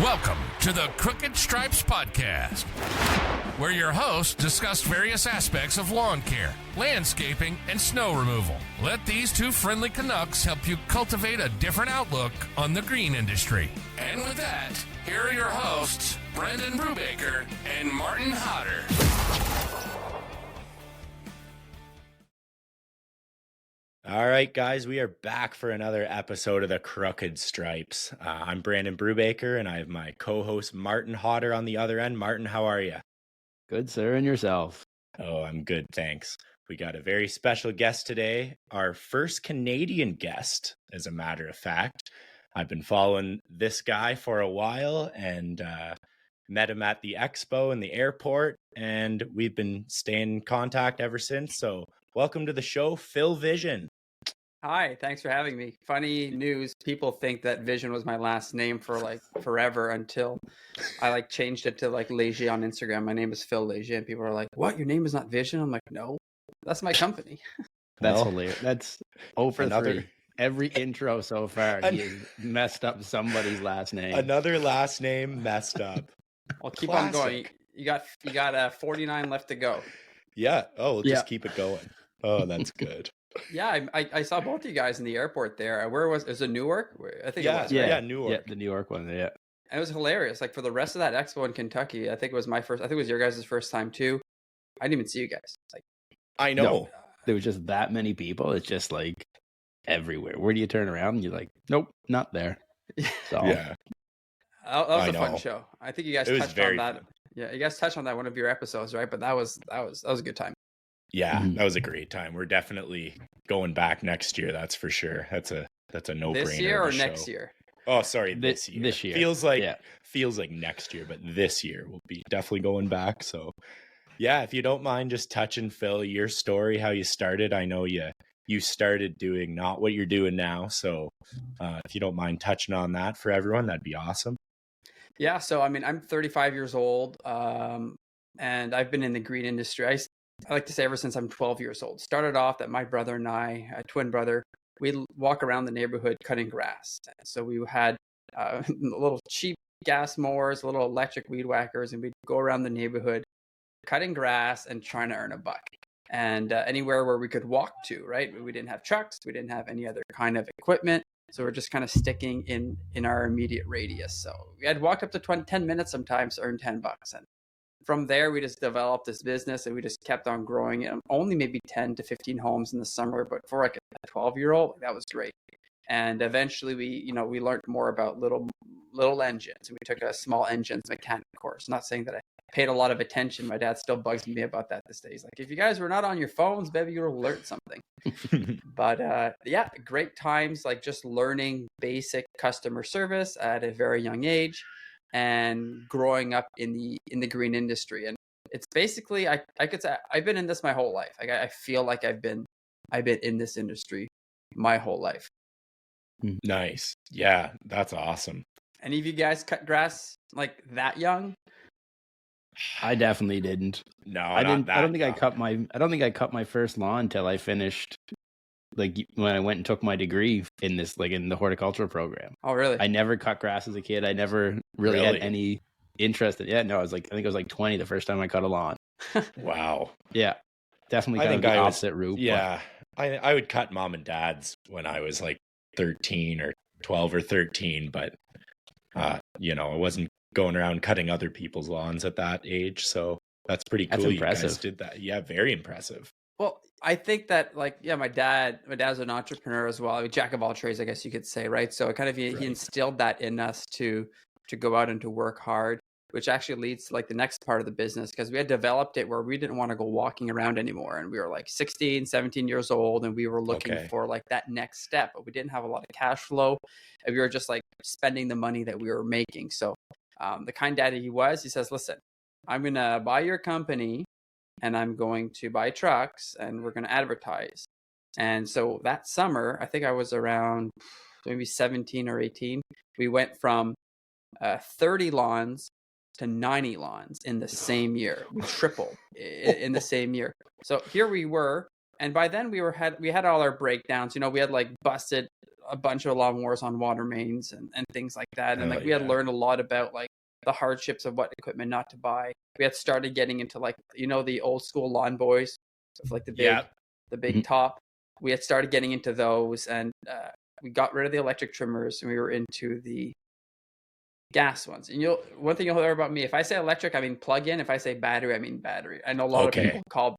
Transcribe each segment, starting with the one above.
Welcome to the Crooked Stripes Podcast, where your hosts discuss various aspects of lawn care, landscaping, and snow removal. Let these two friendly Canucks help you cultivate a different outlook on the green industry. And with that, here are your hosts, Brendan Brubaker and Martin Hodder. All right, guys, we are back for another episode of the Crooked Stripes. I'm Brandon Brubaker, and I have my co-host Martin Hodder on the other end. Martin, how are you? Good, sir, and yourself? Oh, I'm good, thanks. We got a very special guest today, our first Canadian guest, as a matter of fact. I've been following this guy for a while and met him at the expo and the airport, and we've been staying in contact ever since. So welcome to the show, Phil Vision. Hi, thanks for having me. Funny news, people think that Vision was my last name for like forever until I changed it to Léger on Instagram. My name is Phil Léger, and people are like, "What? Your name is not Vision?" I'm like, "No, that's my company." That's hilarious. That's over another. Every intro so far, he has messed up somebody's last name. Another last name messed up. I'll keep on going. You got 49 left to go. Yeah. Oh, we'll just keep it going. Oh, that's good. Yeah, I saw both of you guys in the airport there. Where was it? Newark? I think it was. Yeah, Newark. Yeah, the New York one. Yeah. And it was hilarious. Like for the rest of that expo in Kentucky, I think it was my first. I think it was your guys' first time too. I didn't even see you guys. I know. No, there was just that many people. It's just like everywhere. Where do you turn around? And you're like, nope, not there. So yeah. That was a fun show. I think you guys touched on that. Fun. Yeah, you guys touched on that one of your episodes, right? But that was a good time. Yeah, that was a great time. We're definitely going back next year. That's for sure. That's a no-brainer. This year or next year? Oh, sorry, this year. This year feels like next year, but this year we'll be definitely going back. So, yeah, if you don't mind, just touching Phil, your story, how you started. I know you started doing not what you're doing now. So, if you don't mind touching on that for everyone, that'd be awesome. Yeah. So, I mean, I'm 35 years old, and I've been in the green industry. I like to say ever since I'm 12 years old. Started off that my brother and I, a twin brother, we'd walk around the neighborhood cutting grass. So we had little cheap gas mowers, little electric weed whackers, and we'd go around the neighborhood cutting grass and trying to earn a buck. And anywhere where we could walk to, right? We didn't have trucks. We didn't have any other kind of equipment. So we're just kind of sticking in our immediate radius. So we had walked up to 10 minutes sometimes to earn $10. And from there, we just developed this business and we just kept on growing it. Only maybe 10 to 15 homes in the summer, but for like a 12-year-old, that was great. And eventually we learned more about little engines, and we took a small engines mechanic course. Not saying that I paid a lot of attention. My dad still bugs me about that this day. He's like, if you guys were not on your phones, maybe you'll learn something. But yeah, great times, like just learning basic customer service at a very young age and growing up in the green industry. And it's basically, I could say I've been in this my whole life. I feel like I've been in this industry my whole life. Nice. Yeah, that's awesome. Any of you guys cut grass like that young? I definitely didn't. No, I didn't. I don't think I cut my first lawn until I finished. Like when I went and took my degree in this, like in the horticultural program. Oh, really? I never cut grass as a kid. I never really had any interest in it. Yeah, no, I think I was like 20 the first time I cut a lawn. Wow. Yeah, definitely kind of the opposite route. Yeah, I would cut mom and dad's when I was like 13 or 12 or 13, but I wasn't going around cutting other people's lawns at that age. So that's pretty cool. That's impressive. You guys did that. Yeah, very impressive. Well, I think that my dad's an entrepreneur as well. I mean, jack of all trades, I guess you could say, right? So kind of he instilled that in us to go out and to work hard, which actually leads to like the next part of the business, because we had developed it where we didn't want to go walking around anymore. And we were like 16, 17 years old, and we were looking for like that next step, but we didn't have a lot of cash flow, and we were just like spending the money that we were making. So the kind daddy he says, listen, I'm going to buy your company and I'm going to buy trucks and we're going to advertise. And so that summer, I think I was around maybe 17 or 18. We went from 30 lawns to 90 lawns in the same year. We tripled in the same year. So here we were. And by then we had all our breakdowns. We had like busted a bunch of lawnmowers on water mains and things like that. And like we had learned a lot about like the hardships of what equipment not to buy. We had started getting into like, you know, the old school lawn boys with like the big top. We had started getting into those, and we got rid of the electric trimmers, and we were into the gas ones. And one thing you'll hear about me, if I say electric, I mean plug-in. If I say battery, I mean battery. I know a lot of people call,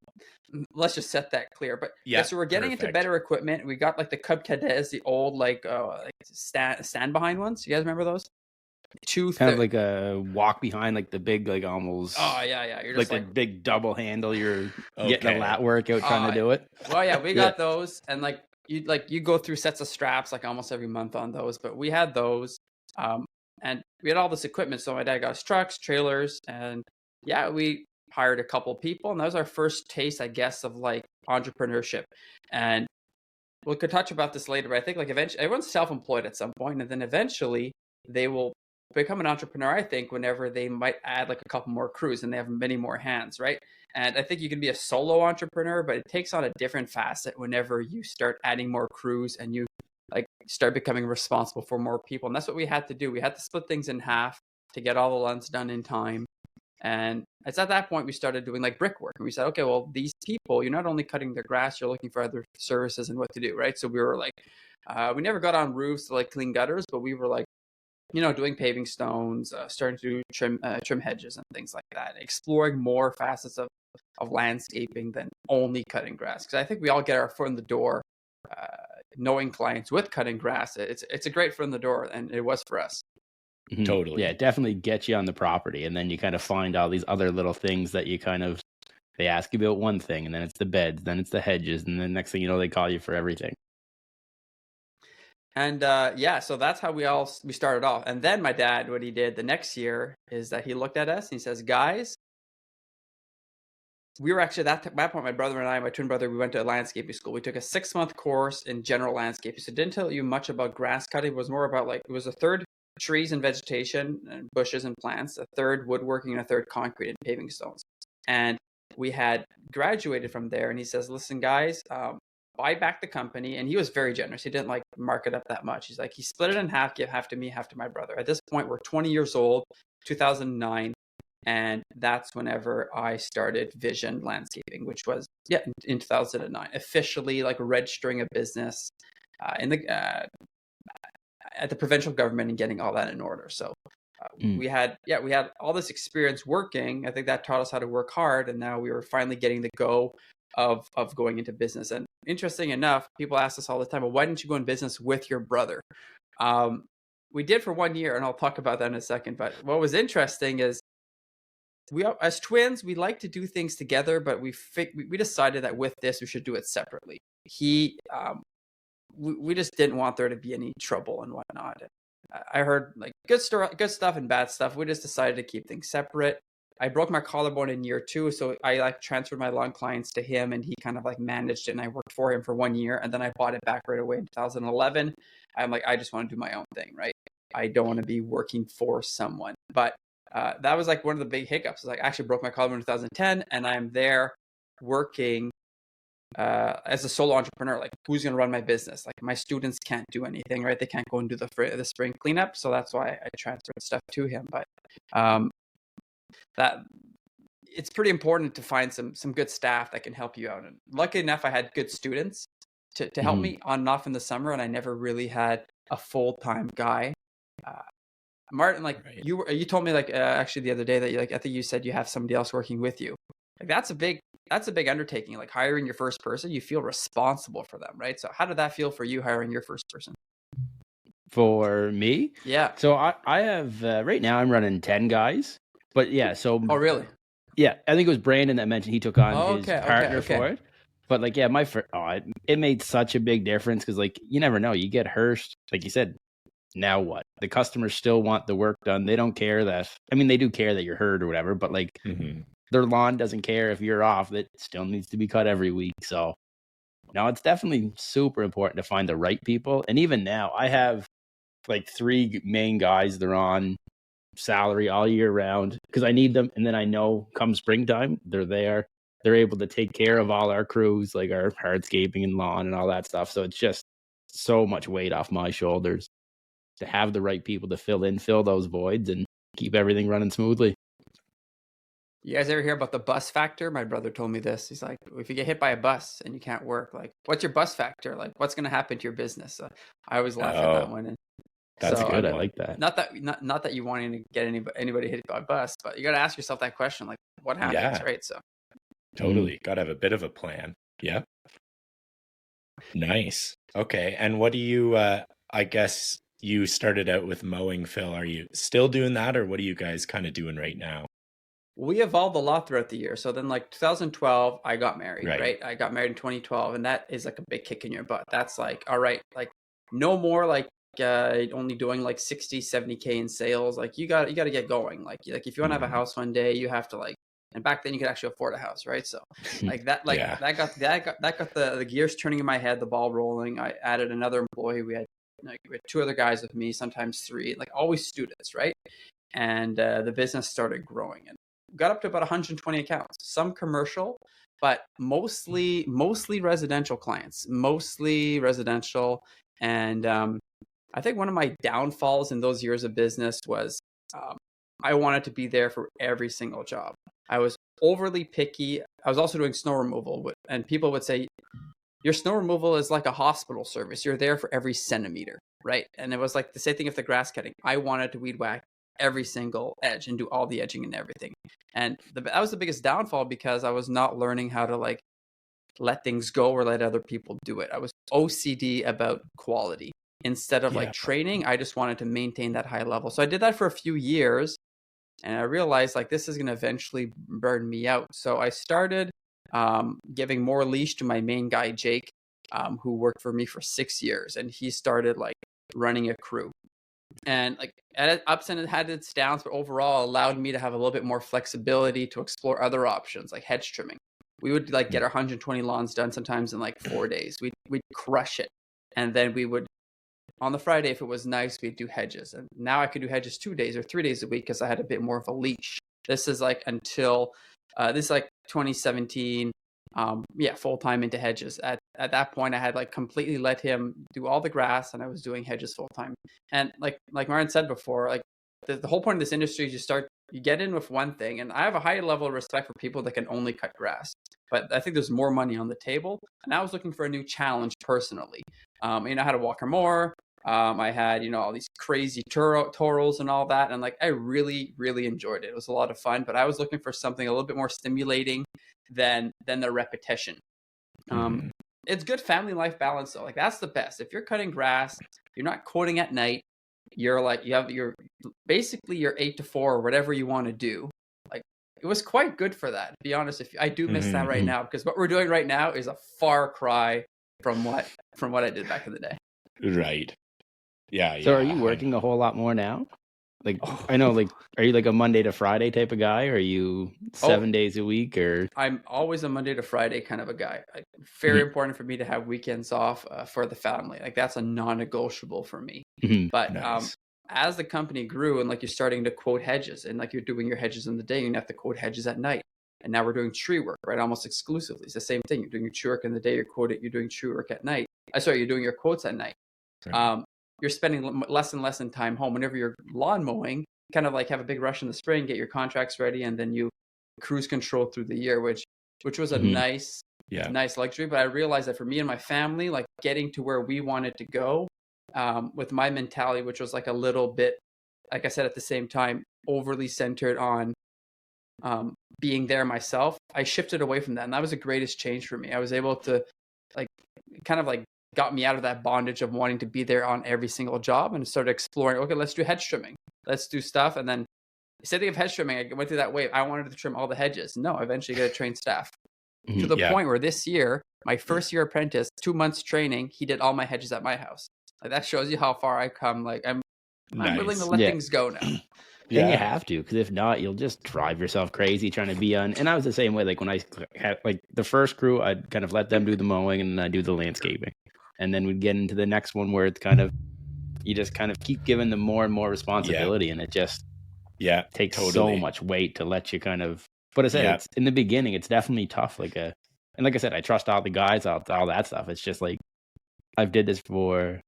let's just set that clear. But so we're getting into better equipment. We got like the Cub Cadets, the old like stand behind ones. You guys remember those? Kind of like a walk behind, like the big, like almost. Oh yeah. You're just like the big double handle. You're getting a lat workout trying to do it. Well, yeah, we got those, and like you go through sets of straps like almost every month on those. But we had those, and we had all this equipment. So my dad got us trucks, trailers, and we hired a couple people, and that was our first taste, I guess, of like entrepreneurship. And we could touch about this later, but I think like eventually everyone's self-employed at some point, and then eventually they will become an entrepreneur, I think, whenever they might add like a couple more crews and they have many more hands, right? And I think you can be a solo entrepreneur, but it takes on a different facet whenever you start adding more crews and you like start becoming responsible for more people. And that's what we had to do. We had to split things in half to get all the lawns done in time. And it's at that point we started doing like brickwork. And we said, okay, well, these people, you're not only cutting their grass, you're looking for other services and what to do, right? So we were like, we never got on roofs to like clean gutters, but we were like, you know, doing paving stones, starting to trim hedges and things like that, exploring more facets of landscaping than only cutting grass. Because I think we all get our foot in the door, knowing clients with cutting grass. It's a great foot in the door, and it was for us. Mm-hmm. Totally. Yeah, it definitely gets you on the property, and then you kind of find all these other little things that you they ask you about one thing, and then it's the beds, then it's the hedges, and then next thing you know, they call you for everything. And so that's how we started off. And then my dad, what he did the next year is that he looked at us and he says, guys, we were actually at that point, my brother and I, my twin brother, we went to a landscaping school. We took a 6-month course in general landscaping. So it didn't tell you much about grass cutting. It was more about like, it was a third trees and vegetation and bushes and plants, a third woodworking, and a third concrete and paving stones. And we had graduated from there. And he says, listen, guys, buy back the company. And he was very generous. He didn't like mark it up that much. He's like, he split it in half, give half to me, half to my brother. At this point, we're 20 years old, 2009. And that's whenever I started Vision Landscaping, which was, in 2009, officially like registering a business at the provincial government and getting all that in order. So we had all this experience working. I think that taught us how to work hard. And now we were finally getting the go of going into business. And interesting enough, people ask us all the time, well, why didn't you go in business with your brother? We did for 1 year, and I'll talk about that in a second. But what was interesting is we, as twins, we like to do things together, but we decided that with this, we should do it separately. We just didn't want there to be any trouble and whatnot. I heard like good stuff and bad stuff. We just decided to keep things separate. I broke my collarbone in year 2, so I like transferred my lawn clients to him, and he kind of like managed it, and I worked for him for 1 year, and then I bought it back right away in 2011. I'm like, I just want to do my own thing, right? I don't want to be working for someone. But that was like one of the big hiccups. Like I actually broke my collarbone in 2010, and I'm there working as a solo entrepreneur. Like, who's going to run my business? Like, my students can't do anything, right? They can't go and do the spring cleanup. So that's why I transferred stuff to him. But that it's pretty important to find some good staff that can help you out. And lucky enough, I had good students to help me on and off in the summer, and I never really had a full-time guy. Martin, like right. you told me like actually the other day that I think you said you have somebody else working with you. Like that's a big undertaking. Like hiring your first person, you feel responsible for them, right? So how did that feel for you hiring your first person? For me? Yeah. So I have right now I'm running 10 guys. But yeah, so oh really? Yeah, I think it was Brandon that mentioned he took on his partner for it. But like, yeah, it made such a big difference because like you never know, you get hurt. Like you said, now what? The customers still want the work done. They don't care that. I mean, they do care that you're hurt or whatever, but like their lawn doesn't care if you're off. That still needs to be cut every week. So no, it's definitely super important to find the right people. And even now, I have like 3 main guys. They're on salary all year round because I need them, and then I know come springtime they're there. They're able to take care of all our crews, like our hardscaping and lawn and all that stuff. So it's just so much weight off my shoulders to have the right people to fill those voids and keep everything running smoothly. You guys ever hear about the bus factor? My brother told me this. He's like, if you get hit by a bus and you can't work, like, what's your bus factor? Like, what's going to happen to your business? I always laugh at that one. And that's good. I like that. Not that you wanting to get anybody hit by a bus, but you got to ask yourself that question, like, what happens, right? So totally got to have a bit of a plan. Yeah. Nice. Okay. And what do you, I guess you started out with mowing, Phil. Are you still doing that, or what are you guys kind of doing right now? We evolved a lot throughout the year. So then like 2012, I got married, right? I got married in 2012, and that is like a big kick in your butt. That's like, all right, like no more like only doing like 60, 70K in sales. Like you got to get going. Like if you want to have a house one day, you have to like, and back then you could actually afford a house, right? So like that, like that got the gears turning in my head, the ball rolling. I added another employee. We had 2 other guys with me, sometimes 3, like always students, right? And the business started growing and got up to about 120 accounts, some commercial, but mostly residential clients, And I think one of my downfalls in those years of business was I wanted to be there for every single job. I was overly picky. I was also doing snow removal, and people would say, your snow removal is like a hospital service. You're there for every centimeter, right? And it was like the same thing with the grass cutting. I wanted to weed whack every single edge and do all the edging and everything. And that was the biggest downfall, because I was not learning how to like let things go or let other people do it. I was OCD about quality. Instead of like training, I just wanted to maintain that high level. So I did that for a few years, and I realized like this is going to eventually burn me out. So I started giving more leash to my main guy, Jake, who worked for me for 6 years, and he started like running a crew. And like it ups and it had its downs, but overall allowed me to have a little bit more flexibility to explore other options like hedge trimming. We would like get our 120 lawns done sometimes in like 4 days. We'd crush it. And then we would, on the Friday, if it was nice, we'd do hedges. And now I could do hedges 2 days or 3 days a week because I had a bit more of a leash. This is like until, this is like 2017, full time into hedges. At that point, I had like completely let him do all the grass, and I was doing hedges full time. And like Martin said before, like the whole point of this industry is you get in with one thing, and I have a high level of respect for people that can only cut grass. But I think there's more money on the table, and I was looking for a new challenge personally. I had to walk more. I had all these crazy torals and all that, and like I really, really enjoyed it. It was a lot of fun, but I was looking for something a little bit more stimulating than the repetition. It's good family life balance though. Like that's the best. If you're cutting grass, you're not quoting at night. You're like you're basically your 8 to 4 or whatever you want to do. Like it was quite good for that. To be honest, I do miss that right now, because what we're doing right now is a far cry from what I did back in the day. Right. Yeah. So are you working a whole lot more now? Like, I know, like, are you like a Monday to Friday type of guy? Or are you 7 days a week? Or I'm always a Monday to Friday kind of a guy. Very important for me to have weekends off for the family. Like that's a non-negotiable for me. But nice. As the company grew and like you're starting to quote hedges, and like you're doing your hedges in the day, you have to quote hedges at night. And now we're doing tree work, right? Almost exclusively. It's the same thing. You're doing your tree work in the day, you're doing tree work at night. You're doing your quotes at night. Right. You're spending less and less in time home. Whenever you're lawn mowing, you kind of like have a big rush in the spring, get your contracts ready, and then you cruise control through the year, which was a nice luxury. But I realized that for me and my family, like getting to where we wanted to go, with my mentality, which was like a little bit, like I said, at the same time, overly centered on being there myself, I shifted away from that. And that was the greatest change for me. I was able to got me out of that bondage of wanting to be there on every single job, and started exploring, okay, let's do hedge trimming. Let's do stuff. And then instead of hedge trimming, I went through that wave. I wanted to trim all the hedges. No, eventually got to train staff to the point where this year, my first year apprentice, 2 months training, he did all my hedges at my house. Like that shows you how far I've come. Like I'm willing to let things go now. And you have to, because if not, you'll just drive yourself crazy trying to be on. And I was the same way. Like when I had like the first crew, I'd kind of let them do the mowing and then I'd do the landscaping. And then we'd get into the next one where it's kind of, you just kind of keep giving them more and more responsibility. And it just takes so much weight to let you kind of, but I said, it's, in the beginning, it's definitely tough. And like I said, I trust all the guys, all that stuff. It's just like, I've did this for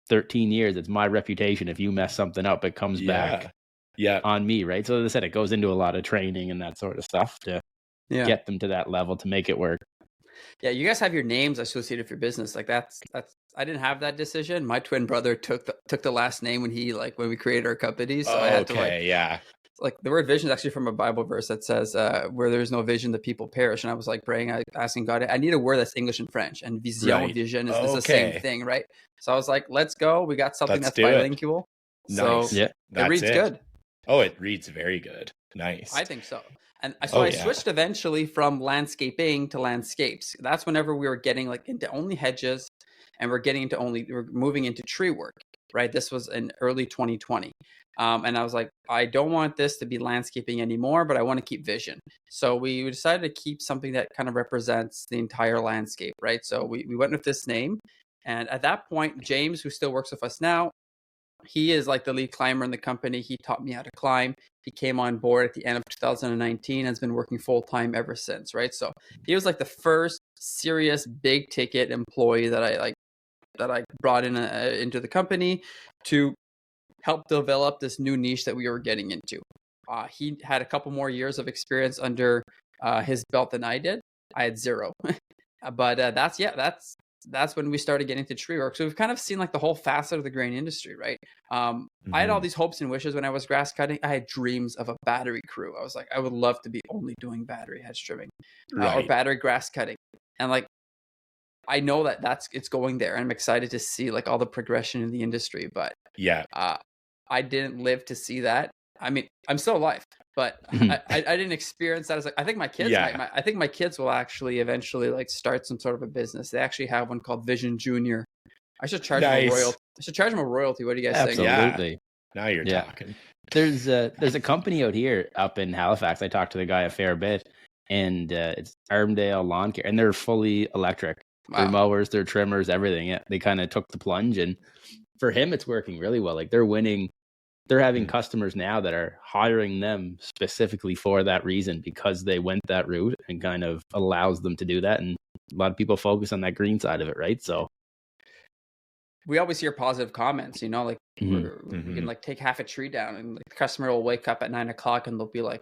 13 years. It's my reputation. If you mess something up, it comes back on me, right? So as I said, it goes into a lot of training and that sort of stuff to get them to that level to make it work. Yeah, you guys have your names associated with your business. Like that's I didn't have that decision. My twin brother took the last name when we created our company. So I had to like the word vision is actually from a Bible verse that says, where there's no vision, the people perish. And I was like praying, asking God, I need a word that's English and French, and vision is the same thing, right? So I was like, let's go. We got something that's bilingual. Nice. So it reads good. Oh, it reads very good. Nice. I think so. And so I switched eventually from landscaping to landscapes. That's whenever we were getting like into only hedges, and we're moving into tree work, right? This was in early 2020. And I was like, I don't want this to be landscaping anymore, but I want to keep vision. So we decided to keep something that kind of represents the entire landscape, right? So we went with this name. And at that point, James, who still works with us now, he is like the lead climber in the company. He taught me how to climb. He came on board at the end of 2019 and has been working full time ever since, right? So he was like the first serious big ticket employee that I brought into the company to help develop this new niche that we were getting into. He had a couple more years of experience under his belt than I did. I had 0, but that's when we started getting into tree work. So we've kind of seen like the whole facet of the grain industry, right? I had all these hopes and wishes when I was grass cutting. I had dreams of a battery crew. I was like, I would love to be only doing battery hedge trimming or battery grass cutting. And like, I know it's going there. I'm excited to see like all the progression in the industry, but I didn't live to see that. I mean, I'm still alive, but I didn't experience that. I was like, I think my kids I think my kids will actually eventually like start some sort of a business. They actually have one called Vision Junior. I should charge them a royalty. I should charge them a royalty. What do you guys think? Absolutely. Yeah. Now you're talking. There's a company out here up in Halifax. I talked to the guy a fair bit, and it's Armdale Lawn Care, and they're fully electric. Wow. Their mowers, their trimmers, everything. Yeah, they kind of took the plunge, and for him, it's working really well. Like they're winning. They're having customers now that are hiring them specifically for that reason, because they went that route and kind of allows them to do that. And a lot of people focus on that green side of it, right? So we always hear positive comments, you know, like we can like take half a tree down, and like, the customer will wake up at 9 o'clock and they'll be like,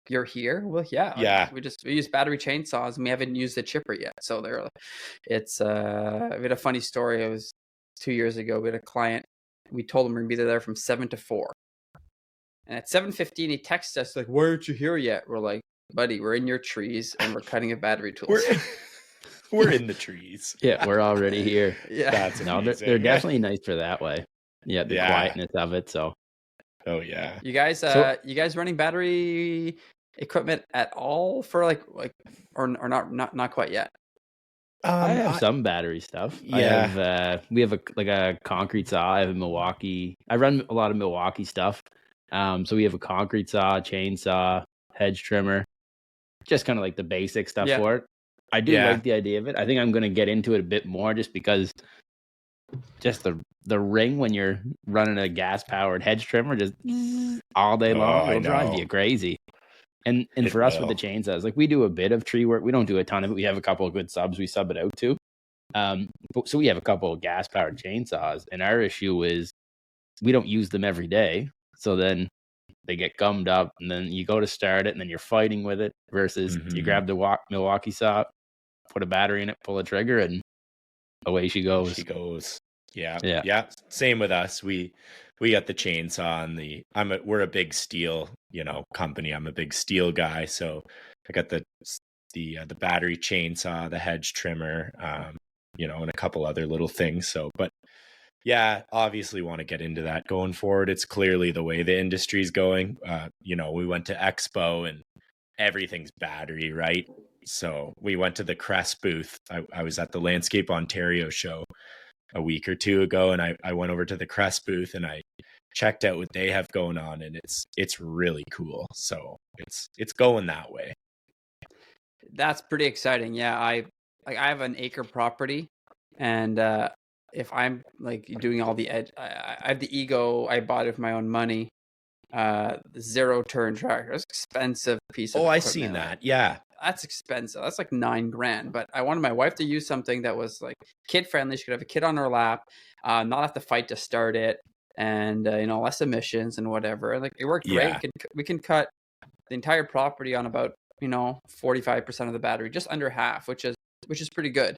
"You're here?" Well, yeah. We use battery chainsaws and we haven't used the chipper yet. So we had a funny story. It was 2 years ago. We had a client. We told him we're gonna be there from 7 to 4. And at 7:15, he texts us like, "Why aren't you here yet?" We're like, "Buddy, we're in your trees and we're cutting a battery tools." We're in the trees. Yeah, we're already here. Yeah, that's amazing. They're definitely nice for that way. Yeah, the quietness of it. So, oh yeah. You guys, you guys running battery equipment at all for like or not quite yet? I have some battery stuff. Yeah. We have a concrete saw. I have a Milwaukee. I run a lot of Milwaukee stuff. So we have a concrete saw, chainsaw, hedge trimmer, just kind of like the basic stuff for it. I do like the idea of it. I think I'm going to get into it a bit more just because just the ring when you're running a gas powered hedge trimmer just all day long, it'll drive you crazy. And for us with the chainsaws, like we do a bit of tree work. We don't do a ton of it. We have a couple of good subs we sub it out to. So we have a couple of gas powered chainsaws, and our issue is we don't use them every day. So then they get gummed up, and then you go to start it, and then you're fighting with it versus you grab the Milwaukee saw, put a battery in it, pull a trigger, and away she goes. Yeah. Same with us. We got the chainsaw and we're a big steel, company. I'm a big steel guy, so I got the battery chainsaw, the hedge trimmer, and a couple other little things. So, but yeah, obviously want to get into that going forward. It's clearly the way the industry's going. We went to Expo and everything's battery, right? So we went to the Crest booth. I was at the Landscape Ontario show a week or two ago, and I went over to the Crest booth and I checked out what they have going on, and it's really cool. So it's going that way. That's pretty exciting. Yeah, I have an acre property, and if I'm like doing all the edge, I have the Ego. I bought it with my own money. The 0-turn tractor, it's expensive piece of equipment. I seen that. Yeah, that's expensive. That's like $9,000. But I wanted my wife to use something that was like kid friendly. She could have a kid on her lap, not have to fight to start it, and less emissions and whatever. And like it worked great. We can cut the entire property on about 45% of the battery, just under half, which is pretty good.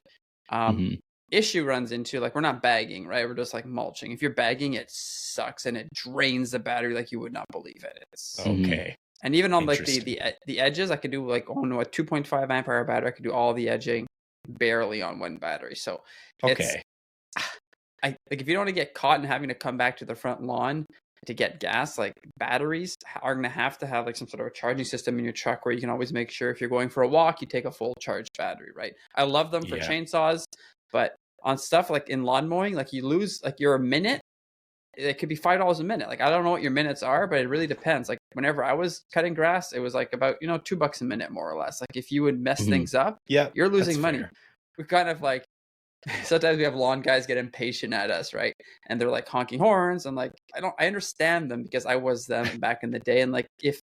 Issue runs into like we're not bagging, right? We're just like mulching. If you're bagging, it sucks and it drains the battery like you would not believe it. It's okay. And even on like the edges, I could do like on a 2.5 amp hour battery, I could do all the edging barely on one battery. So okay. Like if you don't want to get caught in having to come back to the front lawn to get gas, like batteries are going to have like some sort of a charging system in your truck where you can always make sure if you're going for a walk, you take a full charge battery, right? I love them for chainsaws, but on stuff like in lawn mowing, like you lose like you're a minute, it could be $5 a minute. Like I don't know what your minutes are, but it really depends. Like whenever I was cutting grass, it was like about $2 a minute more or less. Like if you would mess things up, you're losing money. Fair. We kind of like sometimes we have lawn guys get impatient at us, right? And they're like honking horns. And like I understand them because I was them back in the day. And like if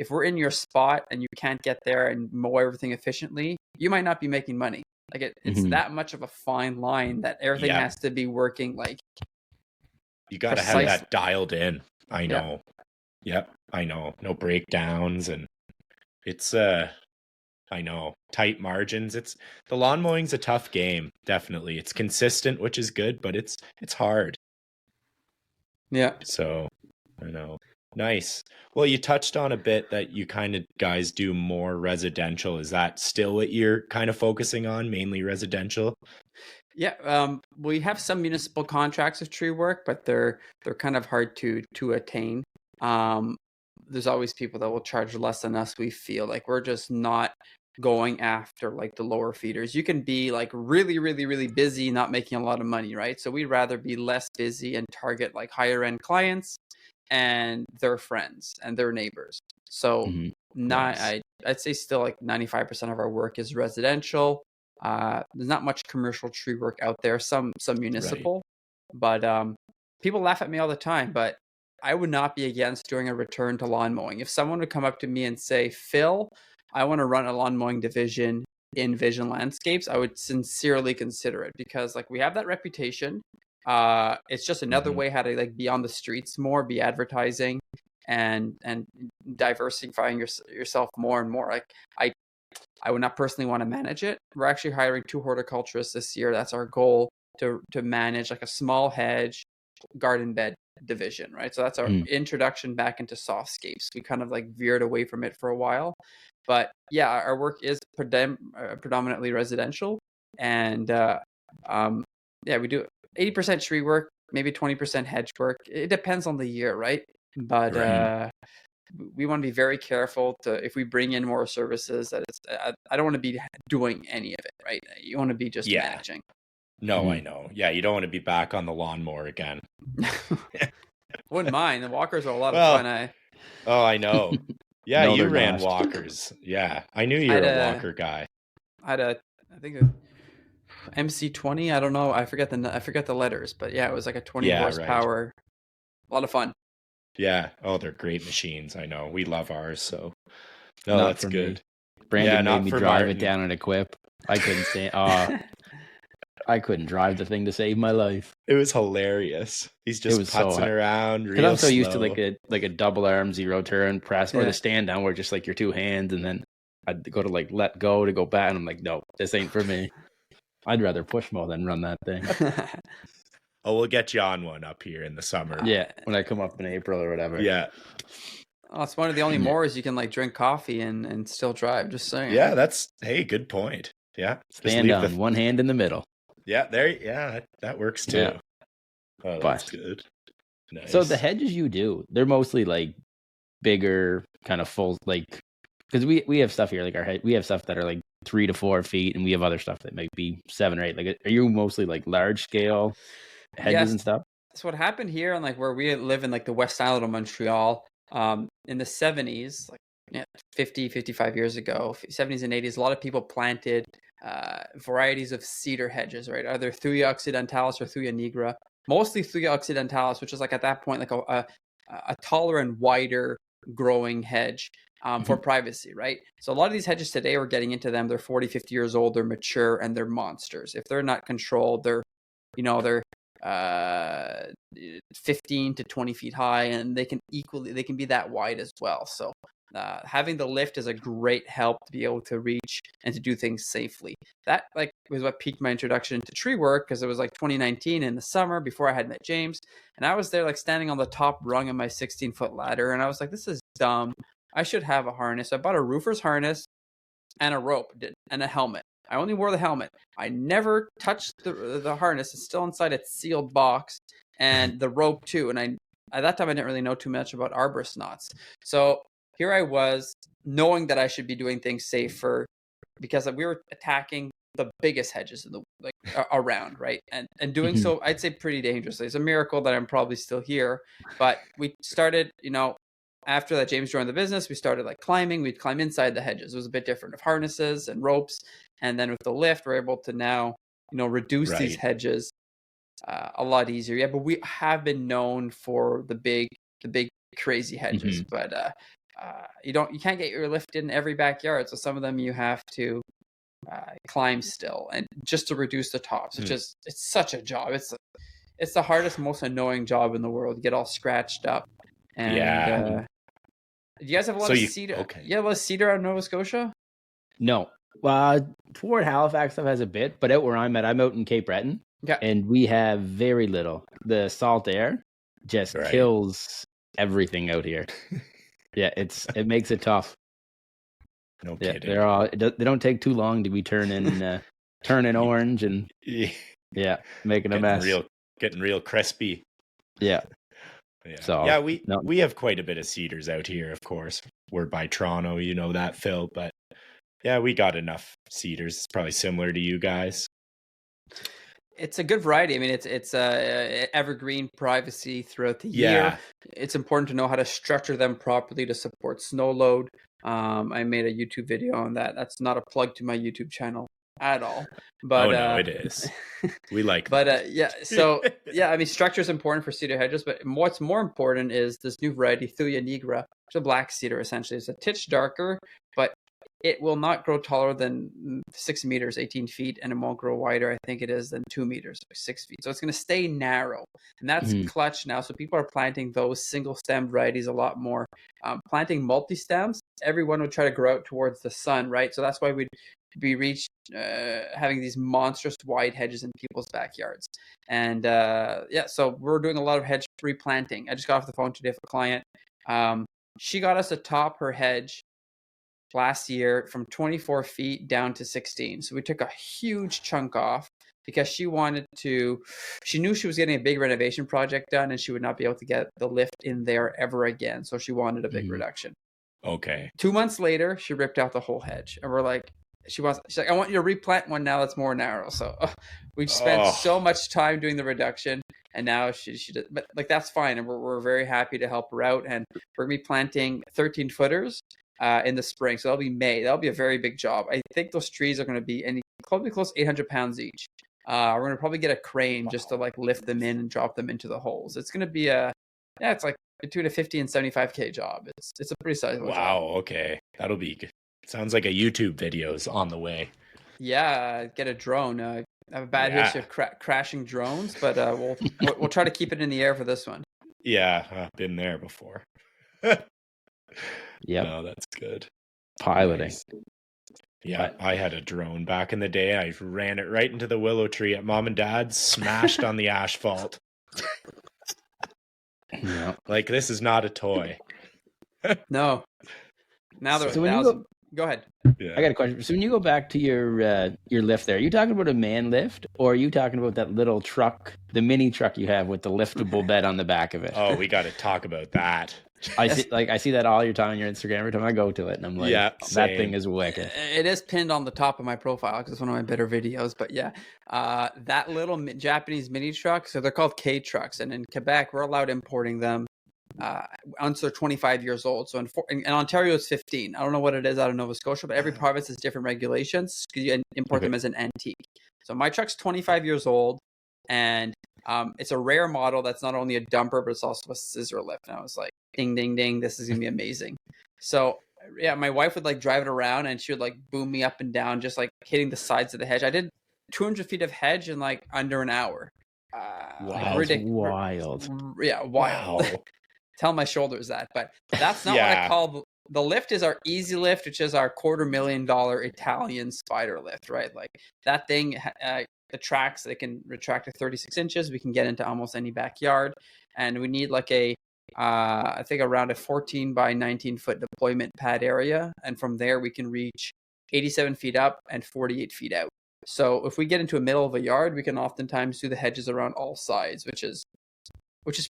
we're in your spot and you can't get there and mow everything efficiently, you might not be making money. Like it's that much of a fine line that everything has to be working like. You got to have that dialed in. I know. Yep. I know. No breakdowns. And it's, I know, tight margins. The lawn mowing's a tough game. Definitely. It's consistent, which is good, but it's hard. Yeah. So I know. Nice. Well, you touched on a bit that you kind of guys do more residential. Is that still what you're kind of focusing on, mainly residential? Yeah, we have some municipal contracts of tree work, but they're kind of hard to attain. There's always people that will charge less than us. We feel like we're just not going after like the lower feeders. You can be like really, really, really busy, not making a lot of money, right? So we'd rather be less busy and target like higher end clients and their friends and their neighbors. So I'd say still like 95% of our work is residential. There's not much commercial tree work out there, some municipal, but people laugh at me all the time, but I would not be against doing a return to lawn mowing. If someone would come up to me and say, Phil, I want to run a lawn mowing division in Vision Landscapes, I would sincerely consider it because like we have that reputation. It's just another way how to like be on the streets more, be advertising and diversifying yourself more and more. Like I would not personally want to manage it. We're actually hiring 2 horticulturists this year. That's our goal to manage like a small hedge garden bed division, right? So that's our introduction back into softscapes. We kind of like veered away from it for a while, but yeah, our work is predominantly residential, and we do 80% tree work, maybe 20% hedge work. It depends on the year, right? But we want to be very careful if we bring in more services that I don't want to be doing any of it, right? You want to be just managing. No, I know. Yeah, you don't want to be back on the lawnmower again. Wouldn't mind. The walkers are a lot of fun. Oh, I know. Yeah, no, you ran walkers. Yeah, I knew you were a walker guy. I had I think a MC20. I don't know. I forget the letters, but yeah, it was like a 20 horsepower. Right. A lot of fun. Yeah. Oh, they're great machines. I know. We love ours. So, no, that's good. Brandon made me drive it down and equip. I couldn't stand. I couldn't drive the thing to save my life. It was hilarious. He's just putzing around. Real I'm so used to like a double arm 0 turn press or the stand down where just like your 2 hands, and then I'd go to like let go to go back, and I'm like, no, this ain't for me. I'd rather push mow than run that thing. Oh, we'll get you on one up here in the summer. Yeah, when I come up in April or whatever. Yeah. Oh, it's one of the only mowers you can like drink coffee and still drive. Just saying. Yeah, good point. Yeah. Stand on one hand in the middle. Yeah, that works too. Yeah. Oh, that's good. Nice. So the hedges you do, they're mostly like bigger, kind of full, like, because we have stuff here, like we have stuff that are like 3 to 4 feet, and we have other stuff that might be 7 or 8. Like, are you mostly like large scale hedges and stuff? That's what happened here, and like where we live in like the West Island of Montreal, in the 70s, like 55 years ago, 70s and 80s, a lot of people planted varieties of cedar hedges, right? Either Thuya occidentalis or Thuya nigra. Mostly Thuya occidentalis, which is like at that point like a taller and wider growing hedge for privacy, right? So a lot of these hedges today, we're getting into them. They're 40, 50 years old. They're mature and they're monsters. If they're not controlled, they're 15 to 20 feet high, and they can be that wide as well. So having the lift is a great help to be able to reach and to do things safely. That was what piqued my introduction to tree work, because it was 2019 in the summer before I had met James, and I was there standing on the top rung of my 16-foot ladder, and I was like, this is dumb. I should have a harness. So I bought a roofer's harness and a rope and a helmet. I only wore the helmet. I never touched the harness. It's still inside its sealed box, and the rope too. And at that time I didn't really know too much about arborist knots. So here I was, knowing that I should be doing things safer, because we were attacking the biggest hedges in the around, right? And doing so, I'd say pretty dangerously. It's a miracle that I'm probably still here. But we started, after that, James joined the business. We started climbing. We'd climb inside the hedges. It was a bit different of harnesses and ropes. And then with the lift, we're able to now, reduce these hedges a lot easier. Yeah, but we have been known for the big crazy hedges. But you can't get your lift in every backyard. So some of them you have to climb still, and just to reduce the tops. It's such a job. It's the hardest, most annoying job in the world. You get all scratched up. And do you guys have a lot of cedar? Okay. You have a lot of cedar out in Nova Scotia? No. Toward Halifax stuff has a bit, but out where I'm out in Cape Breton, and we have very little. The salt air just kills everything out here. Yeah, it makes it tough. No kidding. They don't take too long to be turning orange and making a mess. Getting real crispy. Yeah. Yeah. So we have quite a bit of cedars out here, of course. We're by Toronto, you know that, Phil, but yeah, we got enough cedars. It's probably similar to you guys. It's a good variety. I mean, it's evergreen privacy throughout the year. It's important to know how to structure them properly to support snow load. I made a YouTube video on that. That's not a plug to my YouTube channel at all. But no, it is. We like that. So I mean, structure is important for cedar hedges, but what's more important is this new variety, Thuya nigra. It's a black cedar, essentially. It's a titch darker, but it will not grow taller than 6 meters, 18 feet, and it won't grow wider, I think it is, than 2 meters, 6 feet. So it's going to stay narrow, and that's clutch now. So people are planting those single stem varieties a lot more. Planting multi-stems, everyone would try to grow out towards the sun, right? So that's why we reached having these monstrous wide hedges in people's backyards. And so we're doing a lot of hedge replanting. I just got off the phone today with a client. She got us atop her hedge last year from 24 feet down to 16. So we took a huge chunk off because she knew she was getting a big renovation project done, and she would not be able to get the lift in there ever again. So she wanted a big reduction. Okay. 2 months later, she ripped out the whole hedge, and we're like, she's like, I want you to replant one now that's more narrow. So we spent so much time doing the reduction, and now she did, but that's fine. And we're very happy to help her out. And we're gonna be planting 13 footers in the spring. So that'll be May. That'll be a very big job. I think those trees are going to be probably close to 800 pounds each. We're going to probably get a crane just to lift them in and drop them into the holes. It's going to be it's between a 50 and 75K job. It's a pretty sizable job. Wow. Okay. That'll be good. Sounds like a YouTube video's on the way. Yeah. Get a drone. I have a bad history of crashing drones, but we'll try to keep it in the air for this one. Yeah. I've been there before. Yeah. No, that's good. Piloting. Nice. Yeah, I had a drone back in the day. I ran it right into the willow tree at mom and dad's, smashed on the asphalt. Yeah. This is not a toy. No. Now there's go ahead. Yeah. I got a question. So when you go back to your lift there, are you talking about a man lift, or are you talking about that little truck, the mini truck you have with the liftable bed on the back of it? Oh, we got to talk about that. I see that all your time on your Instagram. Every time I go to it, and I'm like, that thing is wicked. It is pinned on the top of my profile because it's one of my better videos. But that little Japanese mini truck, so they're called K trucks, and in Quebec we're allowed importing them once they're 25 years old. So in Ontario it's 15. I don't know what it is out of Nova Scotia, but every province has different regulations because you import them as an antique. So my truck's 25 years old, and It's a rare model that's not only a dumper, but it's also a scissor lift. And I was like, ding, ding, ding, this is going to be amazing. So yeah, my wife would like drive it around and she would like boom me up and down, just like hitting the sides of the hedge. I did 200 feet of hedge in like under an hour. Wow, that's wild. Yeah, wild. Wow. Tell my shoulders that, but that's not what I call the lift. Is our easy lift, which is our $250,000 Italian spider lift, right? Like that thing, the tracks, they can retract to 36 inches. We can get into almost any backyard, and we need like I think around a 14 by 19 foot deployment pad area, and from there we can reach 87 feet up and 48 feet out. So if we get into the middle of a yard, we can oftentimes do the hedges around all sides, which is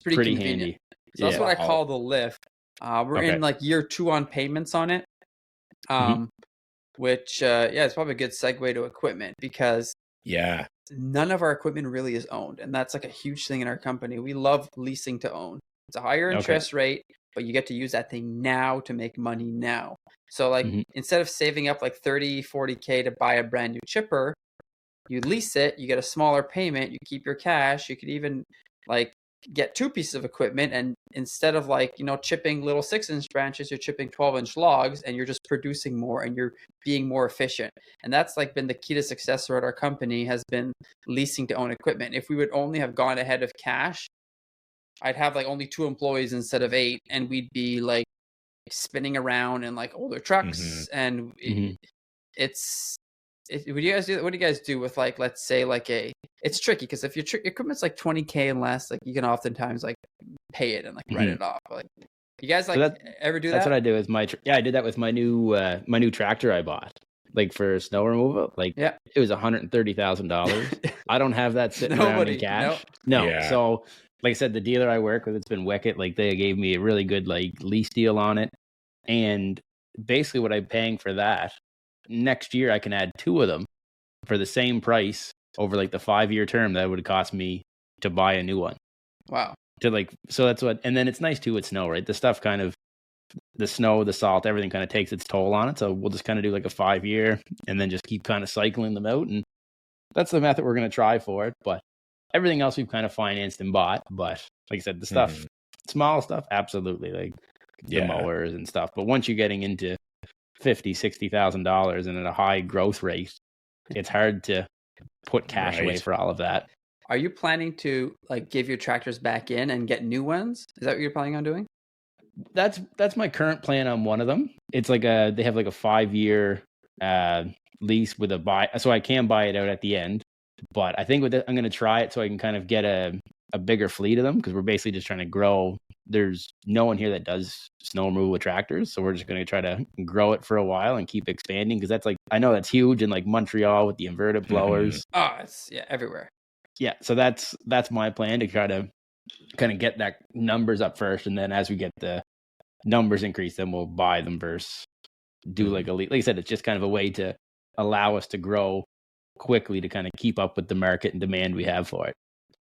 pretty convenient. Handy. So that's what I call the lift. We're in like year 2 on payments on it, which it's probably a good segue to equipment, because none of our equipment really is owned, and that's like a huge thing in our company. We love leasing to own. It's a higher interest rate, but you get to use that thing now to make money now. So like instead of saving up like 30, 40K to buy a brand new chipper, you lease it, you get a smaller payment, you keep your cash. You could even like get 2 pieces of equipment, and instead of like, chipping little 6-inch branches, you're chipping 12-inch logs, and you're just producing more and you're being more efficient. And that's like been the key to success throughout our company, has been leasing to own equipment. If we would only have gone ahead of cash, I'd have like only 2 employees instead of 8, and we'd be like spinning around in like older trucks. And what do you guys do with like, let's say like it's tricky, because if your equipment's like 20K and less, like you can oftentimes like pay it and like write it off. Like, you guys like ever do that? That's what I do with my I did that with my new tractor I bought, like for snow removal. Like it was $130,000. I don't have that sitting around in cash. No. So like I said, the dealer I work with, it's been wicked. Like they gave me a really good like lease deal on it, and basically what I'm paying for that, next year I can add 2 of them for the same price over like the 5-year term that would cost me to buy a new one. Wow. So that's what, and then it's nice too with snow, right? The stuff kind of, the snow, the salt, everything kind of takes its toll on it. So we'll just kind of do like a 5-year and then just keep kind of cycling them out. And that's the method we're going to try for it. But everything else we've kind of financed and bought. But like I said, the stuff, small stuff, absolutely, like the mowers and stuff. But once you're getting into $50,000-$60,000 and at a high growth rate, it's hard to put cash away for all of that. Are you planning to like give your tractors back in and get new ones? Is that what you're planning on doing? That's my current plan on one of them. It's like they have like a 5-year lease with a buy, so I can buy it out at the end. But I think with it, I'm going to try it so I can kind of get a bigger fleet of them, because we're basically just trying to grow. There's no one here that does snow removal with tractors, so we're just going to try to grow it for a while and keep expanding, because that's like, I know that's huge in like Montreal with the inverted blowers. Oh, it's everywhere. Yeah, so that's my plan, to try to kind of get that numbers up first, and then as we get the numbers increase, then we'll buy them versus do like like I said, it's just kind of a way to allow us to grow quickly, to kind of keep up with the market and demand we have for it.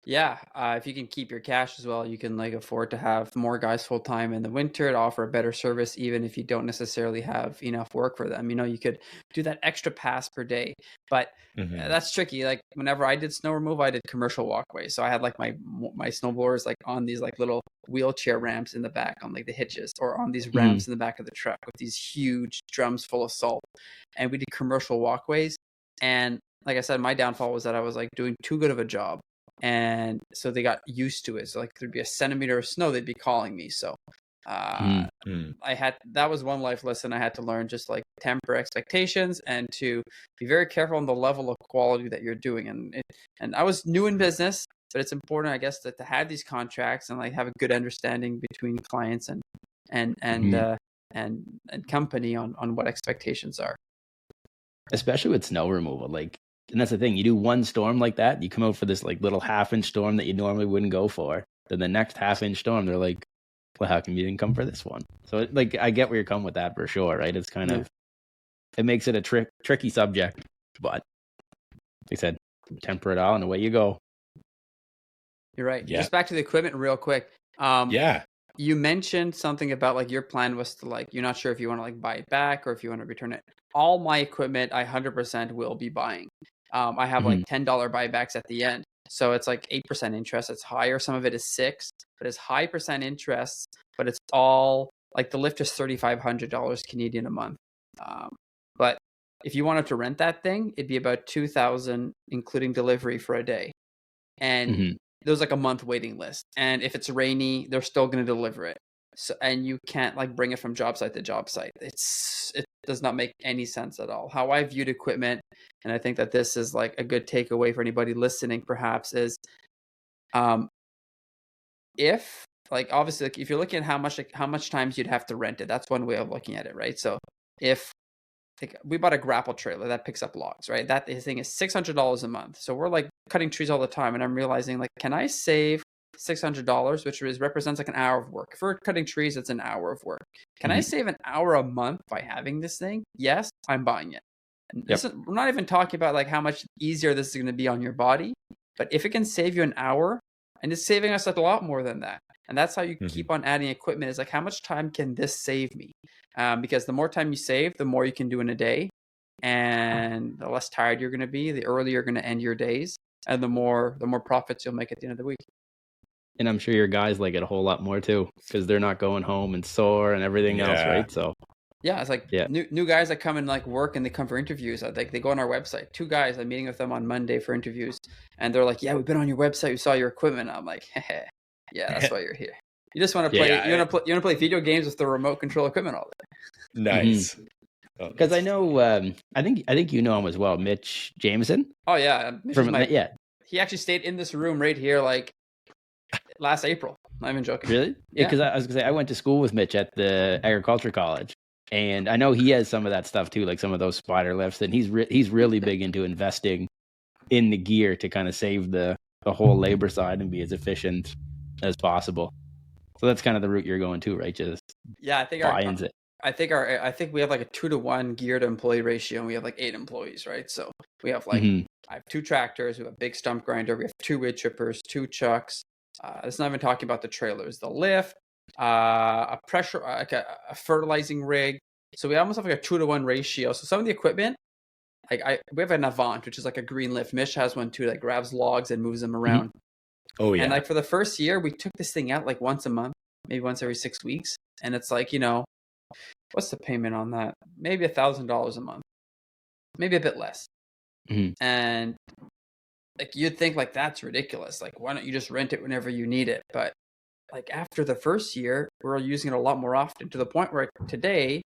Yeah, if you can keep your cash as well, you can like afford to have more guys full time in the winter to offer a better service, even if you don't necessarily have enough work for them. You could do that extra pass per day, but that's tricky. Like whenever I did snow removal, I did commercial walkways, so I had like my snowblowers like on these like little wheelchair ramps in the back on like the hitches, or on these ramps in the back of the truck with these huge drums full of salt, and we did commercial walkways. And like I said, my downfall was that I was like doing too good of a job. And so they got used to it. So like there'd be a centimeter of snow, they'd be calling me. So that was one life lesson I had to learn, just like temper expectations and to be very careful on the level of quality that you're doing. And I was new in business, but it's important, I guess, to have these contracts and like have a good understanding between clients and company on what expectations are. Especially with snow removal, like. And that's the thing, you do one storm like that, you come out for this like little 1/2-inch storm that you normally wouldn't go for. Then the next 1/2-inch storm, they're like, well, how come you didn't come for this one? So like, I get where you're coming with that for sure, right? It's kind of, it makes it a tricky subject, but like I said, temper it all and away you go. You're right. Yeah. Just back to the equipment real quick. You mentioned something about like your plan was to like, you're not sure if you want to like buy it back or if you want to return it. All my equipment, I 100% will be buying. I have like $10 buybacks at the end. So it's like 8% interest. It's higher. Some of it is 6, but it's high percent interest, but it's all like the lift is $3,500 Canadian a month. But if you wanted to rent that thing, it'd be about $2,000, including delivery for a day. And there's like a month waiting list. And if it's rainy, they're still going to deliver it. So, and you can't like bring it from job site to job site. It does not make any sense at all. How I viewed equipment, and I think that this is like a good takeaway for anybody listening, perhaps, is if like obviously like if you're looking at how much times you'd have to rent it, that's one way of looking at it, right? So if like we bought a grapple trailer that picks up logs, right? That thing is $600 a month. So we're like cutting trees all the time, and I'm realizing like, can I save $600, which represents like an hour of work? If we're cutting trees, it's an hour of work. Can I save an hour a month by having this thing? Yes, I'm buying it. And we're not even talking about like how much easier this is going to be on your body, but if it can save you an hour, and it's saving us a lot more than that. And that's how you keep on adding equipment, is like, how much time can this save me? Because the more time you save, the more you can do in a day, and the less tired you're going to be, the earlier you're going to end your days, and the more profits you'll make at the end of the week. And I'm sure your guys like it a whole lot more too, because they're not going home and sore and everything else, right? So yeah, it's like new guys that come and like work and they come for interviews. Like they go on our website. 2 guys, I'm meeting with them on Monday for interviews, and they're like, "Yeah, we've been on your website. We saw your equipment." I'm like, "Yeah, that's why you're here. You just want to play. You want to play video games with the remote control equipment all day." Nice. Because I know, I think you know him as well, Mitch Jameson. Oh yeah, He actually stayed in this room right here like last April. Not even joking. Really? Yeah, because I was gonna say I went to school with Mitch at the agriculture college, and I know he has some of that stuff too, like some of those spider lifts, and he's really big into investing in the gear to kind of save the whole labor side and be as efficient as possible. So that's kind of the route you're going to, right? Just I think I think we have like a 2-to-1 gear to employee ratio, and we have like 8 employees, right? So we have like I have 2 tractors, we have a big stump grinder, we have 2 wood chippers, 2 chucks. It's not even talking about the trailers, the lift, a pressure, like a fertilizing rig. So we almost have like a 2-to-1 ratio. So some of the equipment, we have an Avant, which is like a green lift. Mish has one too that grabs logs and moves them around. Oh yeah. And like for the first year, we took this thing out like once a month, maybe once every 6 weeks. And it's like, what's the payment on that? Maybe $1,000 a month, maybe a bit less. And like you'd think like that's ridiculous. Like why don't you just rent it whenever you need it? But like after the first year, we're using it a lot more often, to the point where today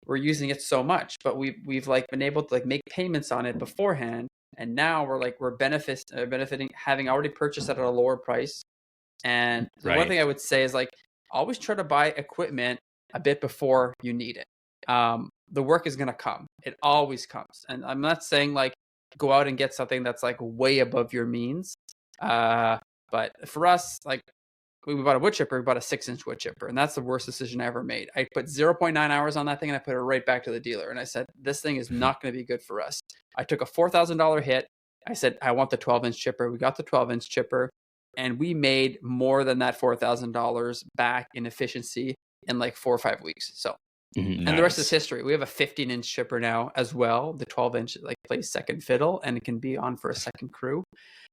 we're using it so much. But we've like been able to like make payments on it beforehand, and now we're benefiting having already purchased it at a lower price. And the one thing I would say is like always try to buy equipment a bit before you need it. The work is going to come. It always comes. And I'm not saying like go out and get something that's like way above your means. But for us, like we bought a wood chipper, we bought a 6-inch wood chipper, and that's the worst decision I ever made. I put 0.9 hours on that thing, and I put it right back to the dealer. And I said, this thing is not going to be good for us. I took a $4,000 hit. I said, I want the 12-inch chipper. We got the 12-inch chipper, and we made more than that $4,000 back in efficiency in like 4 or 5 weeks. So, and the rest is history. We have a 15-inch chipper now as well. The 12-inch like plays second fiddle, and it can be on for a second crew.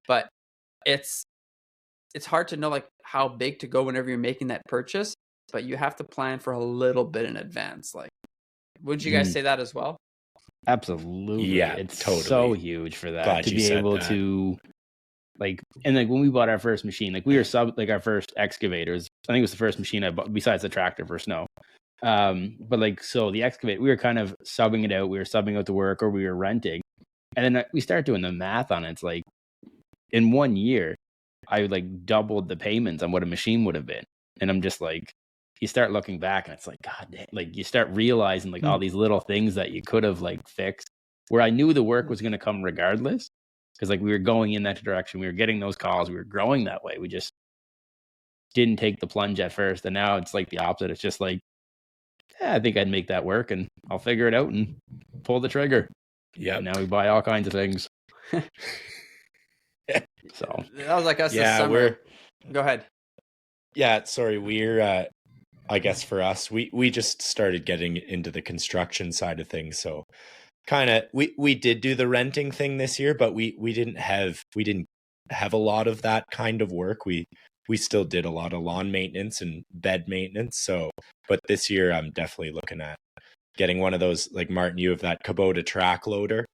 But it's hard to know like how big to go whenever you're making that purchase, but you have to plan for a little bit in advance. Like, would you guys say that as well? Absolutely. Yeah, it's totally. So huge for that. Glad to you be said able that. to like, and like when we bought our first machine, like we were like our first excavators. I think it was the first machine I bought besides the tractor for snow. But like, so the excavate, we were kind of subbing it out. We were subbing out the work, or we were renting. And then we started doing the math on it. It's like in 1 year, I like doubled the payments on what a machine would have been. And I'm just like, you start looking back and it's like, God damn, like you start realizing like all these little things that you could have like fixed, where I knew the work was going to come regardless. Because like we were going in that direction. We were getting those calls. We were growing that way. We just didn't take the plunge at first. And now it's like the opposite. It's just like, I think I'd make that work and I'll figure it out and pull the trigger. Yeah. Now we buy all kinds of things. So that was like us this summer. Go ahead. Yeah, sorry. We're I guess for us, we just started getting into the construction side of things. So kind of we did do the renting thing this year, but we didn't have have a lot of that kind of work. We still did a lot of lawn maintenance and bed maintenance. So, but this year I'm definitely looking at getting one of those, like Martin, you have that Kubota track loader.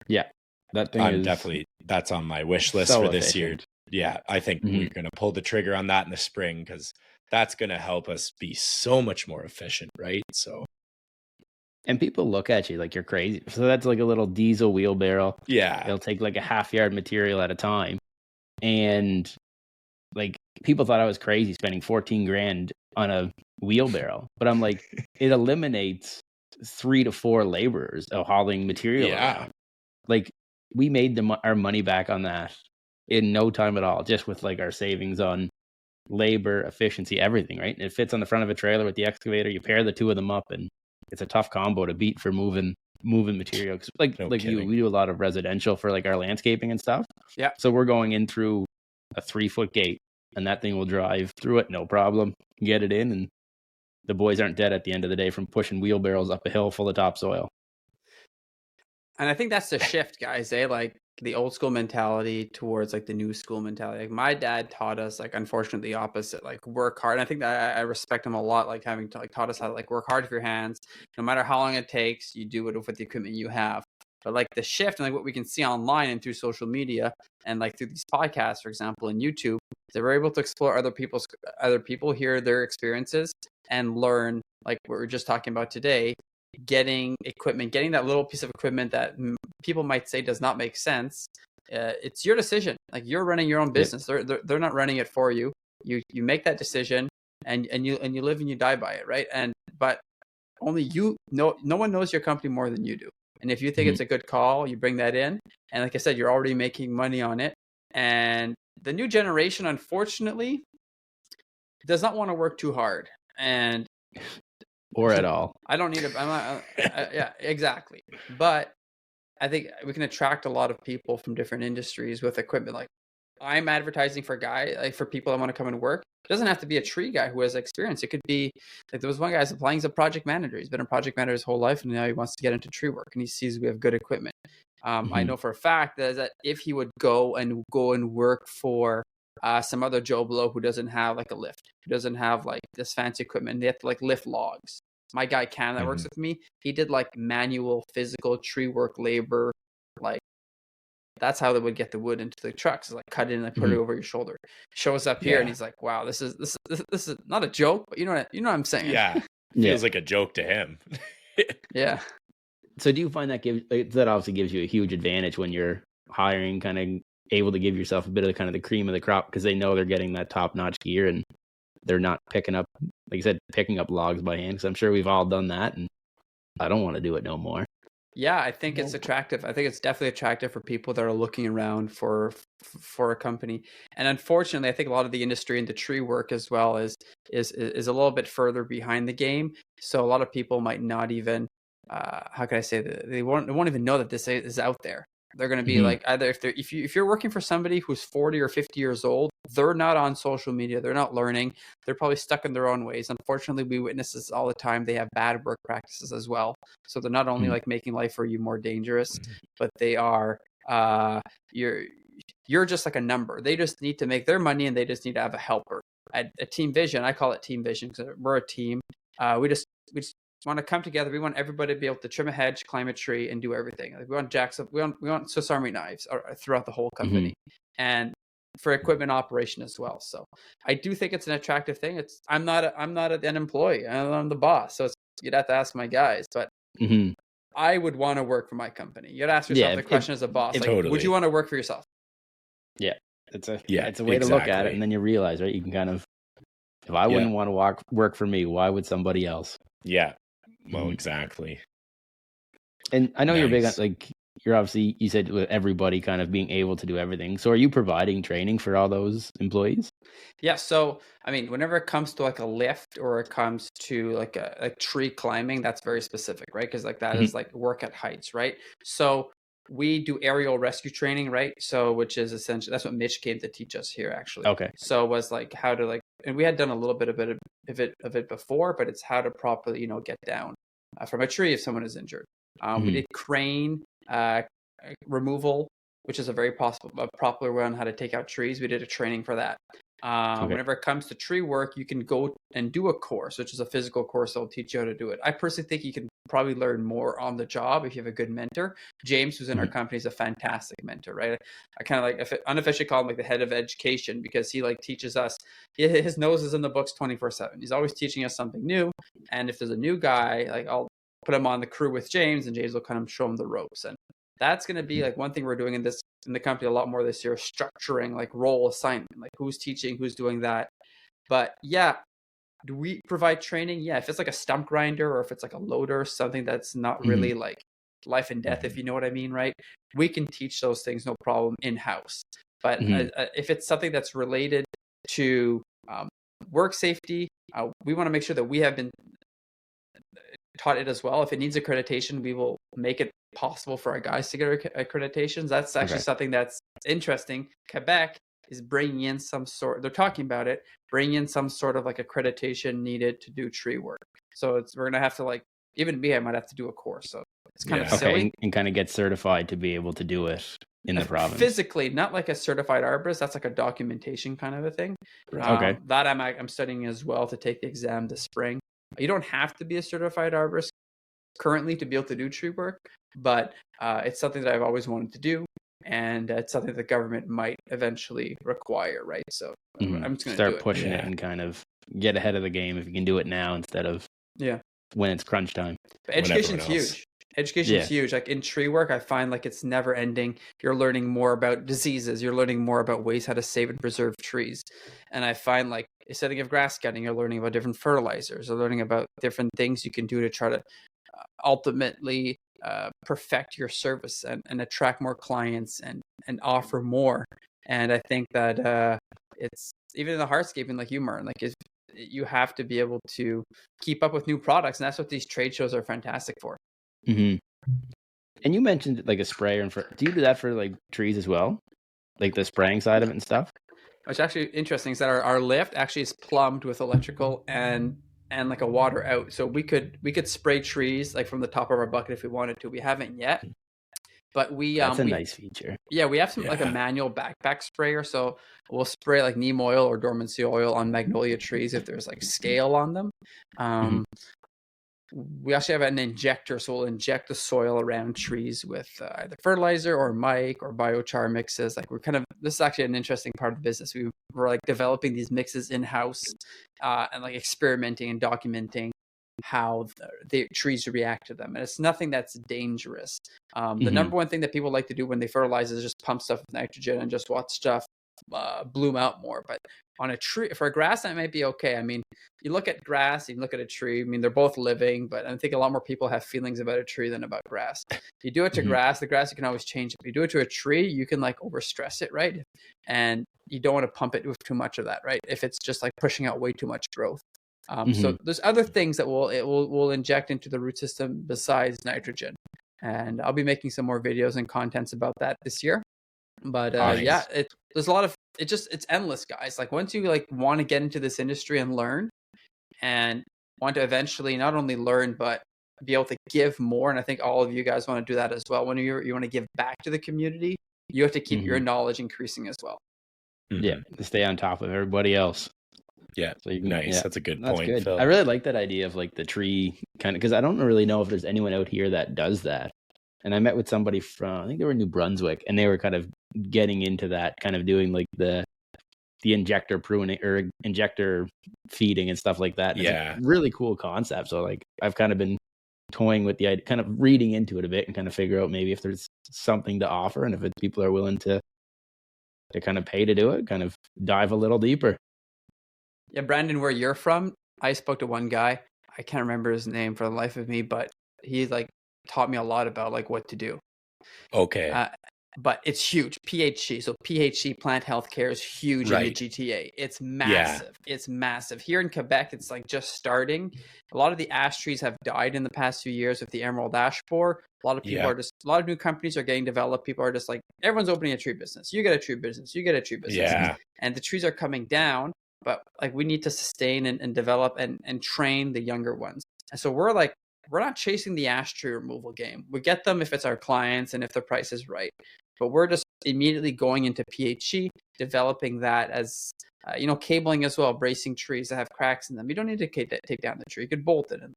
Yeah, that thing that's on my wish list for this year. Yeah, I think we're going to pull the trigger on that in the spring, because that's going to help us be so much more efficient, right? So, and people look at you like you're crazy. So that's like a little diesel wheelbarrow. Yeah, it'll take like a half yard material at a time, and like people thought I was crazy spending 14 grand on a wheelbarrow, but I'm like, it eliminates 3 to 4 laborers of hauling material around. Like, we made our money back on that in no time at all, just with like our savings on labor, efficiency, everything, right? And it fits on the front of a trailer with the excavator. You pair the two of them up, and it's a tough combo to beat for moving material. Cause we do a lot of residential for like our landscaping and stuff. Yeah. So we're going in through a 3-foot gate, and that thing will drive through it, no problem. Get it in, and the boys aren't dead at the end of the day from pushing wheelbarrows up a hill full of topsoil. And I think that's the shift, guys. Like the old school mentality towards like the new school mentality. Like my dad taught us, like, unfortunately, the opposite. Like, work hard. And I think that I respect him a lot. Like having taught us how to like work hard with your hands, no matter how long it takes. You do it with the equipment you have. But like the shift and like what we can see online and through social media and like through these podcasts, for example, and YouTube, they were able to explore other people, hear their experiences, and learn, like what we're just talking about today. Getting that little piece of equipment that people might say does not make sense. It's your decision. Like, you're running your own business. They're not running it for you. You make that decision, and you live and you die by it, right? But only you know. No one knows your company more than you do. And if you think it's a good call, you bring that in. And like I said, you're already making money on it. And the new generation, unfortunately, does not want to work too hard. And or at all. I don't need yeah, exactly. But I think we can attract a lot of people from different industries with equipment. Like, I'm advertising for for people that want to come and work. It doesn't have to be a tree guy who has experience. It could be like, there was one guy who's applying as a project manager. He's been a project manager his whole life, and now he wants to get into tree work, and he sees we have good equipment. I know for a fact that if he would go and work for some other Joe Blow who doesn't have like a lift, who doesn't have like this fancy equipment, they have to like lift logs. My guy Cam that works with me, he did like manual, physical tree work labor. Like, that's how they would get the wood into the trucks. Is like cut it and put it over your shoulder. Shows up here, and he's like, "Wow, this is not a joke, but you know what I'm saying." Yeah, feels like a joke to him. Yeah. So do you find that obviously gives you a huge advantage when you're hiring, kind of able to give yourself a bit of the kind of the cream of the crop, because they know they're getting that top-notch gear and they're not picking up, like you said, picking up logs by hand? Because I'm sure we've all done that, and I don't want to do it no more. Yeah, I think it's attractive. I think it's definitely attractive for people that are looking around for a company. And unfortunately, I think a lot of the industry into tree work as well is a little bit further behind the game. So a lot of people might not even how can I say that, they won't even know that this is out there. They're going to be like, either if you're working for somebody who's 40 or 50 years old, they're not on social media, they're not learning, they're probably stuck in their own ways. Unfortunately, we witness this all the time. They have bad work practices as well. So they're not only like making life for you more dangerous, but they are you're just like a number. They just need to make their money, and they just need to have a helper. At Team Vision, I call it Team Vision because we're a team. We just want to come together. We want everybody to be able to trim a hedge, climb a tree, and do everything. Like, we want jacks up. We want Swiss Army knives throughout the whole company, and for equipment operation as well. So I do think it's an attractive thing. I'm not an employee. I'm the boss. So you'd have to ask my guys, but I would want to work for my company. You'd ask yourself the question as a boss, like, totally. Would you want to work for yourself? Yeah, it's a way to look at it, and then you realize, right? You can kind of, if I wouldn't want to work for me, why would somebody else? Yeah. Well, exactly. And I know you're big on, like, you're obviously, you said with everybody kind of being able to do everything. So are you providing training for all those employees? Yeah. So, I mean, whenever it comes to like a lift or it comes to like a tree climbing, that's very specific, right? Because like that is like work at heights, right? So we do aerial rescue training, right? So, which is essentially, that's what Mitch came to teach us here, actually. Okay. So it was like how to like, and we had done a little bit of it before, but it's how to properly, get down from a tree if someone is injured. We did crane removal which is a very popular way on how to take out trees. We did a training for that. Whenever it comes to tree work, you can go and do a course, which is a physical course that will teach you how to do it. I personally think you can probably learn more on the job if you have a good mentor. James, who's in our company, is a fantastic mentor, right? I kind of like unofficially call him like the head of education, because he like teaches us. His nose is in the books 24/7. He's always teaching us something new. And if there's a new guy, like I'll put him on the crew with James, and James will kind of show him the ropes. And that's going to be like one thing we're doing in the company a lot more this year, structuring like role assignment, like who's teaching, who's doing that. But yeah, do we provide training? Yeah, if it's like a stump grinder or if it's like a loader, something that's not really like life and death, if you know what I mean, right? We can teach those things, no problem, in-house. But if it's something that's related to work safety, we want to make sure that we have been taught it as well. If it needs accreditation, we will make it possible for our guys to get accreditations. That's actually something that's interesting. Quebec is bringing in they're talking about it, bringing in some sort of like accreditation needed to do tree work. So we're going to have to like, even me, I might have to do a course. So it's kind of silly. And kind of get certified to be able to do it in the province. Physically, not like a certified arborist. That's like a documentation kind of a thing. That I'm studying as well to take the exam this spring. You don't have to be a certified arborist currently to be able to do tree work, but it's something that I've always wanted to do, and it's something the government might eventually require, right? So I'm just going to start pushing it and kind of get ahead of the game if you can do it now instead of when it's crunch time. But education's huge. Education's huge. Like in tree work, I find like it's never ending. You're learning more about diseases. You're learning more about ways how to save and preserve trees. And I find like instead of grass cutting, you're learning about different fertilizers. You're learning about different things you can do to try to ultimately perfect your service and attract more clients and offer more. And I think that it's even in the hardscaping, like you, Martin, like you have to be able to keep up with new products. And that's what these trade shows are fantastic for. And you mentioned like a sprayer do you do that for like trees as well, like the spraying side of it and stuff? What's actually interesting is that our lift actually is plumbed with electrical and like a water out, so we could spray trees like from the top of our bucket if we wanted to. We haven't yet, but that's a nice feature. We have some like a manual backpack sprayer, so we'll spray like neem oil or dormancy oil on magnolia trees if there's like scale on them. We actually have an injector, so we'll inject the soil around trees with either fertilizer or mic or biochar mixes. Like this is actually an interesting part of the business. We're like developing these mixes in-house and like experimenting and documenting how the trees react to them. And it's nothing that's dangerous. The number one thing that people like to do when they fertilize is just pump stuff with nitrogen and just watch stuff bloom out more. But on a tree, for a grass, that might be okay. I mean, you look at grass, you look at a tree. I mean, they're both living, but I think a lot more people have feelings about a tree than about grass. If you do it to grass, the grass you can always change. If you do it to a tree, you can like overstress it, right? And you don't want to pump it with too much of that, right? If it's just like pushing out way too much growth. So there's other things that we'll inject into the root system besides nitrogen, and I'll be making some more videos and contents about that this year. But there's a lot of it's endless, guys. Like once you like want to get into this industry and learn, and want to eventually not only learn but be able to give more, and I think all of you guys want to do that as well. When you want to give back to the community, you have to keep your knowledge increasing as well. To stay on top of everybody else. So nice. That's a good point, good. Phil. I really like that idea of like the tree kind of, because I don't really know if there's anyone out here that does that. And I met with somebody from, I think they were in New Brunswick, and they were kind of getting into that, kind of doing like the injector pruning or injector feeding and stuff like that. And it's a really cool concept. So like I've kind of been toying with the idea, kind of reading into it a bit and kind of figure out maybe if there's something to offer, and if people are willing to kind of pay to do it, kind of dive a little deeper. Yeah, Brandon, where you're from, I spoke to one guy. I can't remember his name for the life of me, but he like taught me a lot about like what to do. Okay. But it's huge. PHC. So PHC, plant healthcare, is huge in the GTA. It's massive. It's massive. Here in Quebec, it's like just starting. A lot of the ash trees have died in the past few years with the emerald ash borer. A lot of people a lot of new companies are getting developed. People are just like, everyone's opening a tree business. You get a tree business. You get a tree business. Yeah. And the trees are coming down, but like we need to sustain and develop and train the younger ones. And so we're not chasing the ash tree removal game. We get them if it's our clients and if the price is right. but we're just immediately going into PHE, developing that as cabling as well, bracing trees that have cracks in them. You don't need to take down the tree. You could bolt it and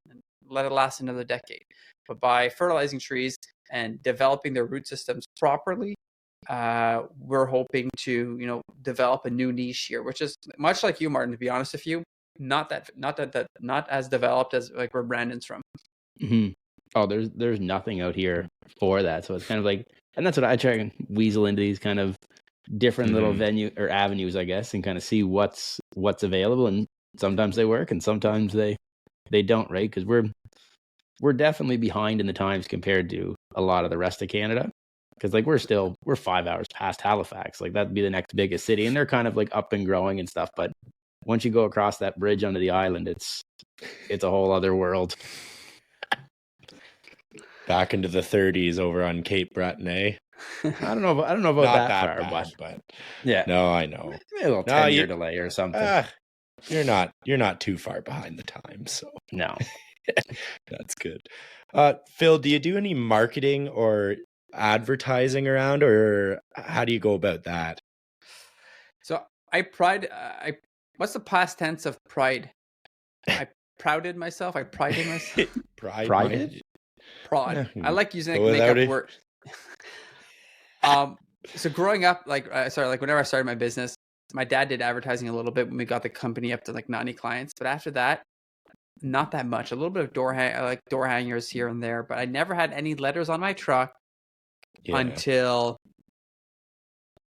let it last another decade. But by fertilizing trees and developing their root systems properly, we're hoping to develop a new niche here, which is much like you, Martin, to be honest with you, not as developed as like where Brandon's from. Mm-hmm. Oh, there's nothing out here for that, so it's kind of like, and that's what I try and weasel into these kind of different little venue or avenues, I guess, and kind of see what's available, and sometimes they work and sometimes they don't, right? Because we're definitely behind in the times compared to a lot of the rest of Canada. Because like we're 5 hours past Halifax, like that'd be the next biggest city, and they're kind of like up and growing and stuff. But once you go across that bridge onto the island, it's a whole other world. Back into the 30s over on Cape Breton, eh? I don't know about Not that far, bad, but yeah. No, I know. Maybe a little 10-year delay or something. You're not too far behind the times, so no. That's good. Phil, do you do any marketing or advertising around, or how do you go about that? So what's the past tense of pride? I prided myself. I prided myself. Pride. I like using it to make up words. So growing up, whenever I started my business, my dad did advertising a little bit when we got the company up to like 90 clients. But after that, not that much. A little bit of door hangers here and there, but I never had any letters on my truck until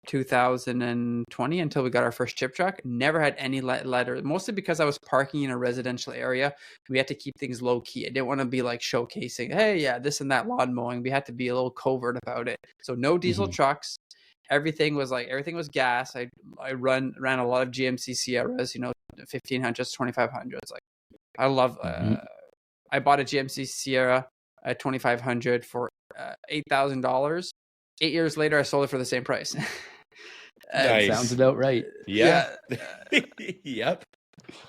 2020, until we got our first chip truck. Never had any letter, mostly because I was parking in a residential area. We had to keep things low key. I didn't want to be like showcasing, hey, yeah, this and that lawn mowing. We had to be a little covert about it. So no diesel trucks. Everything was gas. I ran a lot of GMC Sierras, 1500s, 2500s. Like I love. I bought a GMC Sierra at 2500 for $8,000. 8 years later, I sold it for the same price. Nice. Sounds about right. Yeah. Yep.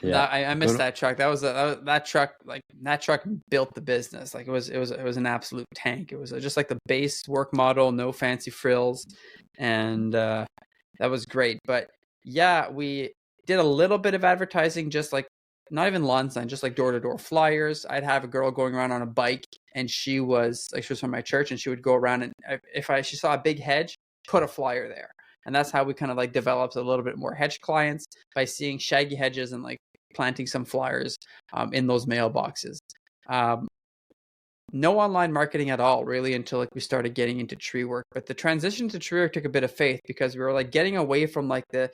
Yeah. I missed that truck. That truck built the business. Like it was an absolute tank. It was just like the base work model, no fancy frills, and that was great. But yeah, we did a little bit of advertising, just like not even lawn sign, just like door-to-door flyers. I'd have a girl going around on a bike, and she was from my church, and she would go around, and if she saw a big hedge, put a flyer there. And that's how we kind of like developed a little bit more hedge clients, by seeing shaggy hedges and like planting some flyers in those mailboxes. No online marketing at all, really, until like we started getting into tree work. But the transition to tree work took a bit of faith, because we were like getting away from like the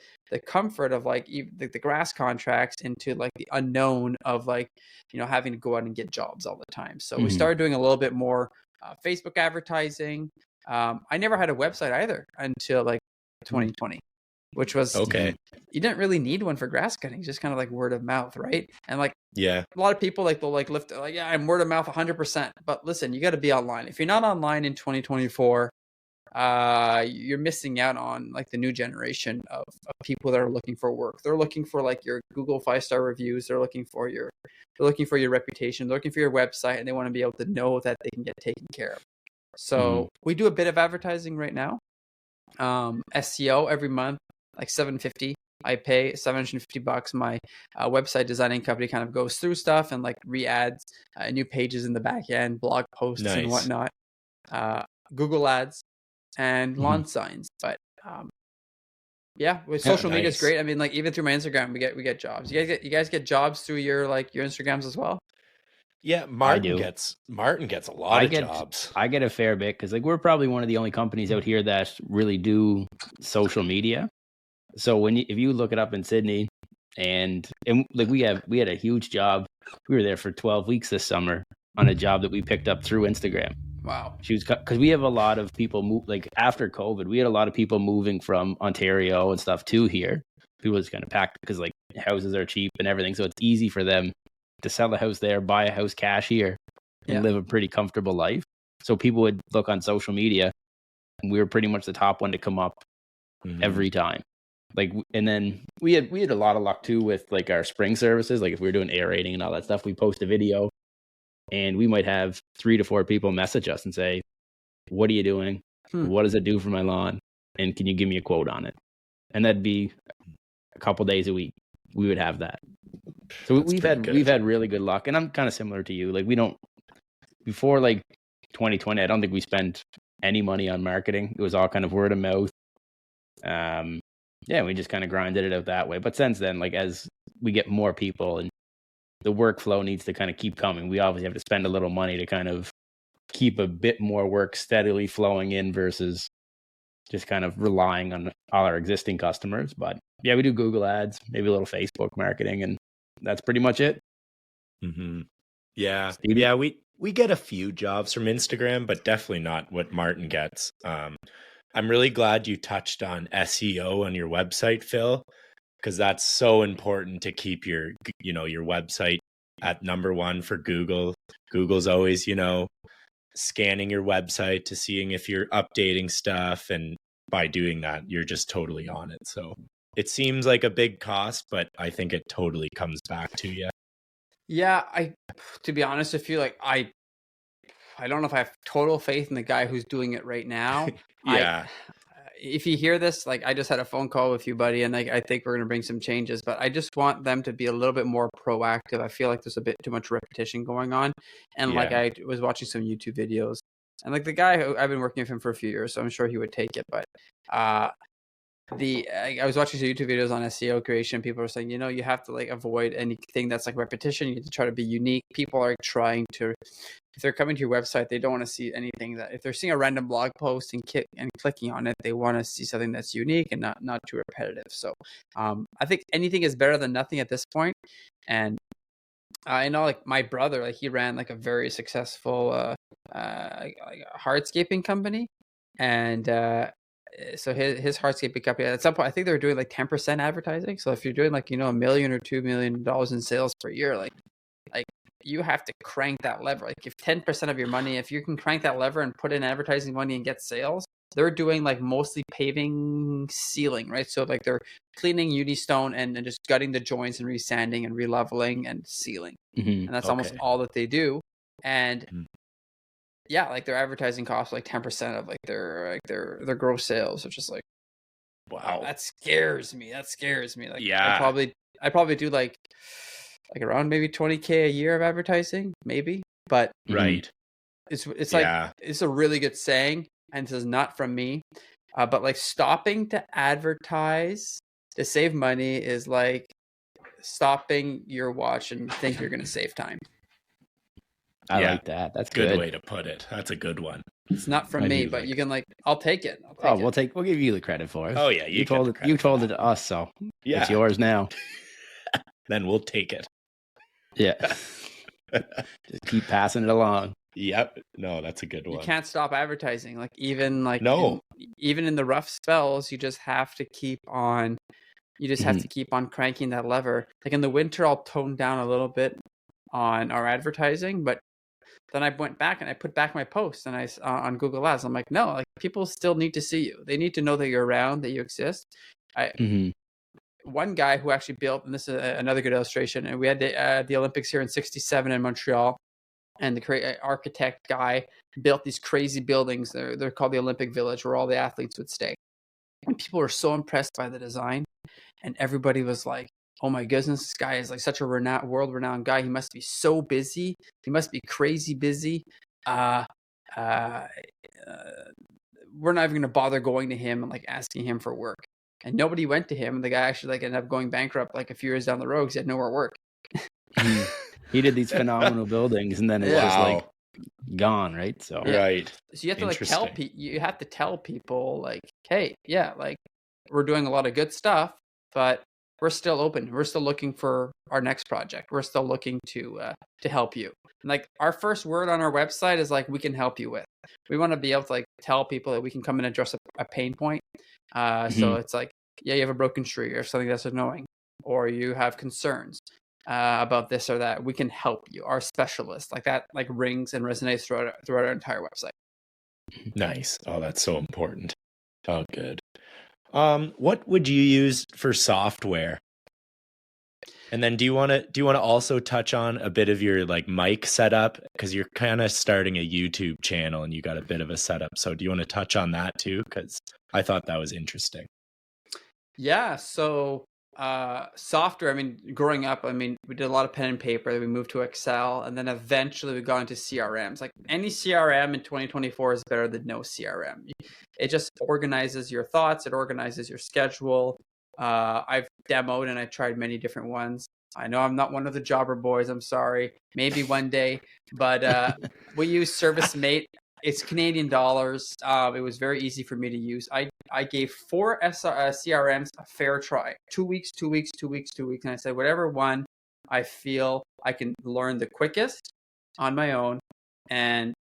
comfort of like the grass contracts into like the unknown of like, having to go out and get jobs all the time. So we started doing a little bit more Facebook advertising. I never had a website either until like 2020, which was okay. You didn't really need one for grass cutting, just kind of like word of mouth, right? And like, yeah, a lot of people like they'll like lift like, yeah, I'm word of mouth 100%. But listen, you got to be online. If you're not online in 2024, you're missing out on like the new generation of people that are looking for work. They're looking for like your Google 5-star reviews. They're looking for your reputation. They're looking for your website, and they want to be able to know that they can get taken care of. So we do a bit of advertising right now. SEO every month, like $750. I pay $750. My website designing company kind of goes through stuff and like re-adds new pages in the back end, blog posts and whatnot. Google ads and lawn signs. But with social media is great. I mean, like even through my Instagram, we get jobs. You guys get jobs through your Instagrams as well? Yeah, Martin gets a lot of jobs. I get a fair bit, because like we're probably one of the only companies out here that really do social media. So if you look it up in Sydney, and like we had a huge job. We were there for 12 weeks this summer on a job that we picked up through Instagram. Wow. Because we have a lot of people move, like after COVID, we had a lot of people moving from Ontario and stuff to here. People just kind of packed, because like houses are cheap and everything, so it's easy for them to sell a house there, buy a house cash here, and live a pretty comfortable life. So people would look on social media, and we were pretty much the top one to come up every time. Like, and then we had a lot of luck too with like our spring services. Like if we were doing aerating and all that stuff, we post a video, and we might have 3 to 4 people message us and say, "What are you doing? What does it do for my lawn? And can you give me a quote on it? And that'd be a couple days a week. We would have that. So we've had really good luck. And I'm kind of similar to you. Like before like 2020, I don't think we spent any money on marketing. It was all kind of word of mouth. We just kind of grinded it out that way. But since then, like as we get more people and the workflow needs to kind of keep coming, we obviously have to spend a little money to kind of keep a bit more work steadily flowing in versus just kind of relying on all our existing customers. But yeah, we do Google ads, maybe a little Facebook marketing, and that's pretty much it. Mm-hmm. Yeah. Stevie? Yeah. We get a few jobs from Instagram, but definitely not what Martin gets. I'm really glad you touched on SEO on your website, Phil, because that's so important to keep your website at number one for Google. Google's always, scanning your website to seeing if you're updating stuff. And by doing that, you're just totally on it. So it seems like a big cost, but I think it totally comes back to you. Yeah. To be honest with you, like I don't know if I have total faith in the guy who's doing it right now. Yeah. If you hear this, like I just had a phone call with you, buddy, and like I think we're going to bring some changes, but I just want them to be a little bit more proactive. I feel like there's a bit too much repetition going on. And like I was watching some YouTube videos, and like the guy who I've been working with him for a few years, so I'm sure he would take it. But I was watching some YouTube videos on SEO creation. People are saying, you have to like avoid anything that's like repetition. You have to try to be unique. People are trying to, if they're coming to your website, they don't want to see anything that, if they're seeing a random blog post and clicking on it, they want to see something that's unique and not too repetitive. So I think anything is better than nothing at this point. And I know like my brother, like he ran like a very successful hardscaping company. And so his hardscaping company, at some point, I think they were doing like 10% advertising. So if you're doing like, $1 million or $2 million in sales per year, like you have to crank that lever. Like if 10% of your money, if you can crank that lever and put in advertising money and get sales, they're doing like mostly paving, sealing, right? So like they're cleaning Unistone and just gutting the joints and resanding and releveling and sealing. Mm-hmm. And that's almost all that they do. And yeah, like their advertising costs like 10% of like their gross sales, which is like, wow, that scares me. Like yeah, I probably do like around maybe 20K a year of advertising, maybe. But right, it's like it's a really good saying, and this is not from me. But like stopping to advertise to save money is like stopping your watch and think you're going to save time. I like that. That's good way to put it. That's a good one. It's not from me, but you can like, I'll take it. We'll give you the credit for it. Oh yeah, you told it to us, so it's yours now. Then we'll take it. Yeah. Just keep passing it along. Yep. No, that's a good one. You can't stop advertising. Like even like no. Even in the rough spells, you just have to keep on. You just have to keep on cranking that lever. Like in the winter, I'll tone down a little bit on our advertising, but then I went back and I put back my post and I on Google Ads. I'm like, no, like people still need to see you. They need to know that you're around, that you exist. One guy who actually built, and this is another good illustration, and we had the Olympics here in '67 in Montreal, and the architect guy built these crazy buildings. They're called the Olympic Village, where all the athletes would stay. And people were so impressed by the design, and everybody was like, oh my goodness, this guy is like such a world-renowned guy. He must be so busy. He must be crazy busy. We're not even going to bother going to him and like asking him for work. And nobody went to him. And the guy actually like ended up going bankrupt like a few years down the road because he had nowhere to work. He did these phenomenal buildings, and then it's just like gone, right? So right. So you have to like tell people. You have to tell people like, hey, yeah, like we're doing a lot of good stuff, but we're still open. We're still looking for our next project. We're still looking to help you. And like our first word on our website is like, we can help you with. We want to be able to like tell people that we can come and address a pain point. So it's like, yeah, you have a broken tree or something that's annoying, or you have concerns about this or that. We can help you. Our specialist, like that, like rings and resonates throughout our entire website. Nice. Oh, that's so important. Oh, good. What would you use for software? And then do you want to also touch on a bit of your like mic setup, because you're kind of starting a YouTube channel and you got a bit of a setup. So do you want to touch on that too? Because I thought that was interesting. Yeah. So software, I mean, growing up, I mean, we did a lot of pen and paper. We moved to Excel, and then eventually we got into CRMs. Like any CRM in 2024 is better than no CRM. It just organizes your thoughts. It organizes your schedule. I've demoed and I tried many different ones. I know I'm not one of the jobber boys. I'm sorry. Maybe one day, but we use ServiceMate. It's Canadian dollars. It was very easy for me to use. I gave 4 CRMs a fair try. 2 weeks, 2 weeks, 2 weeks, 2 weeks. And I said, whatever one I feel I can learn the quickest on my own and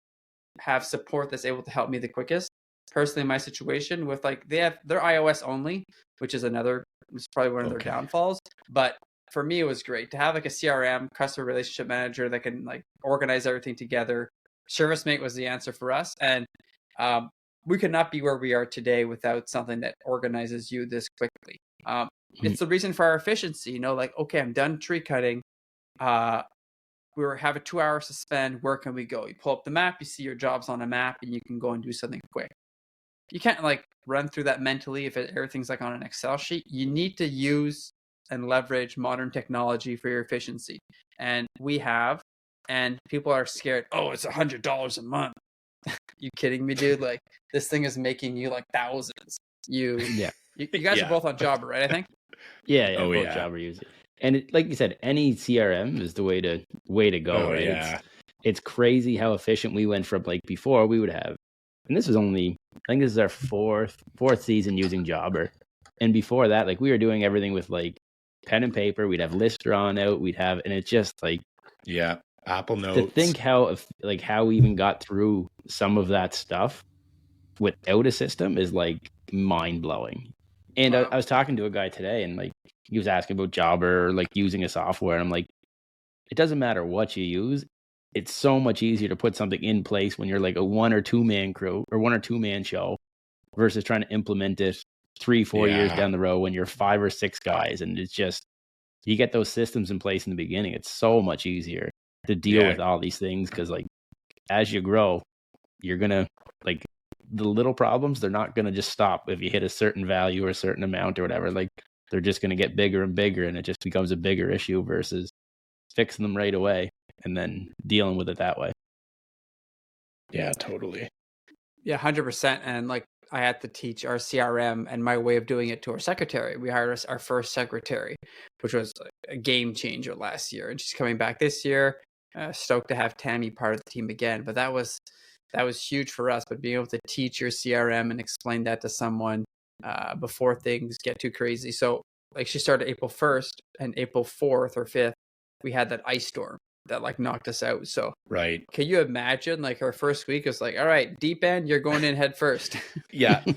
have support that's able to help me the quickest. Personally, in my situation with like, they're iOS only, which is it's probably one of their downfalls. But for me, it was great to have like a CRM, customer relationship manager, that can like organize everything together. ServiceMate was the answer for us. And we could not be where we are today without something that organizes you this quickly. It's the reason for our efficiency, like, okay, I'm done tree cutting. We have a 2 hours to spend. Where can we go? You pull up the map, you see your jobs on a map, and you can go and do something quick. You can't like run through that mentally if everything's like on an Excel sheet. You need to use and leverage modern technology for your efficiency. And we have, and people are scared. Oh, it's $100 a month. You kidding me, dude? Like this thing is making you like thousands. You guys are both on Jobber, right? I think. Yeah. Both Jobber use it. And like you said, any CRM is the way to go, right? Yeah. It's crazy how efficient we went from like before we would have. And this was only, I think this is our fourth season using Jobber. And before that, like we were doing everything with like pen and paper. We'd have lists drawn out. And it's just like, Apple Notes. To think how we even got through some of that stuff without a system is like mind blowing. And I was talking to a guy today, and like he was asking about Jobber or like using a software. And I'm like, it doesn't matter what you use. It's so much easier to put something in place when you're like a 1 or 2 man crew or 1 or 2 man show versus trying to implement it 3-4 years down the road when you're 5 or 6 guys. And it's just, you get those systems in place in the beginning. It's so much easier to deal with all these things, because like as you grow, you're gonna like the little problems, they're not gonna just stop if you hit a certain value or a certain amount or whatever. Like they're just gonna get bigger and bigger, and it just becomes a bigger issue versus fixing them right away and then dealing with it that way. Yeah, totally. Yeah, 100%. And like I had to teach our CRM and my way of doing it to our secretary. We hired our first secretary, which was a game changer last year, and she's coming back this year. Stoked to have Tammy part of the team again. But that was huge for us. But being able to teach your CRM and explain that to someone before things get too crazy. So like she started April 1st, and April 4th or 5th, we had that ice storm that like knocked us out. So can you imagine like her first week was like, all right, deep end, you're going in head first. Time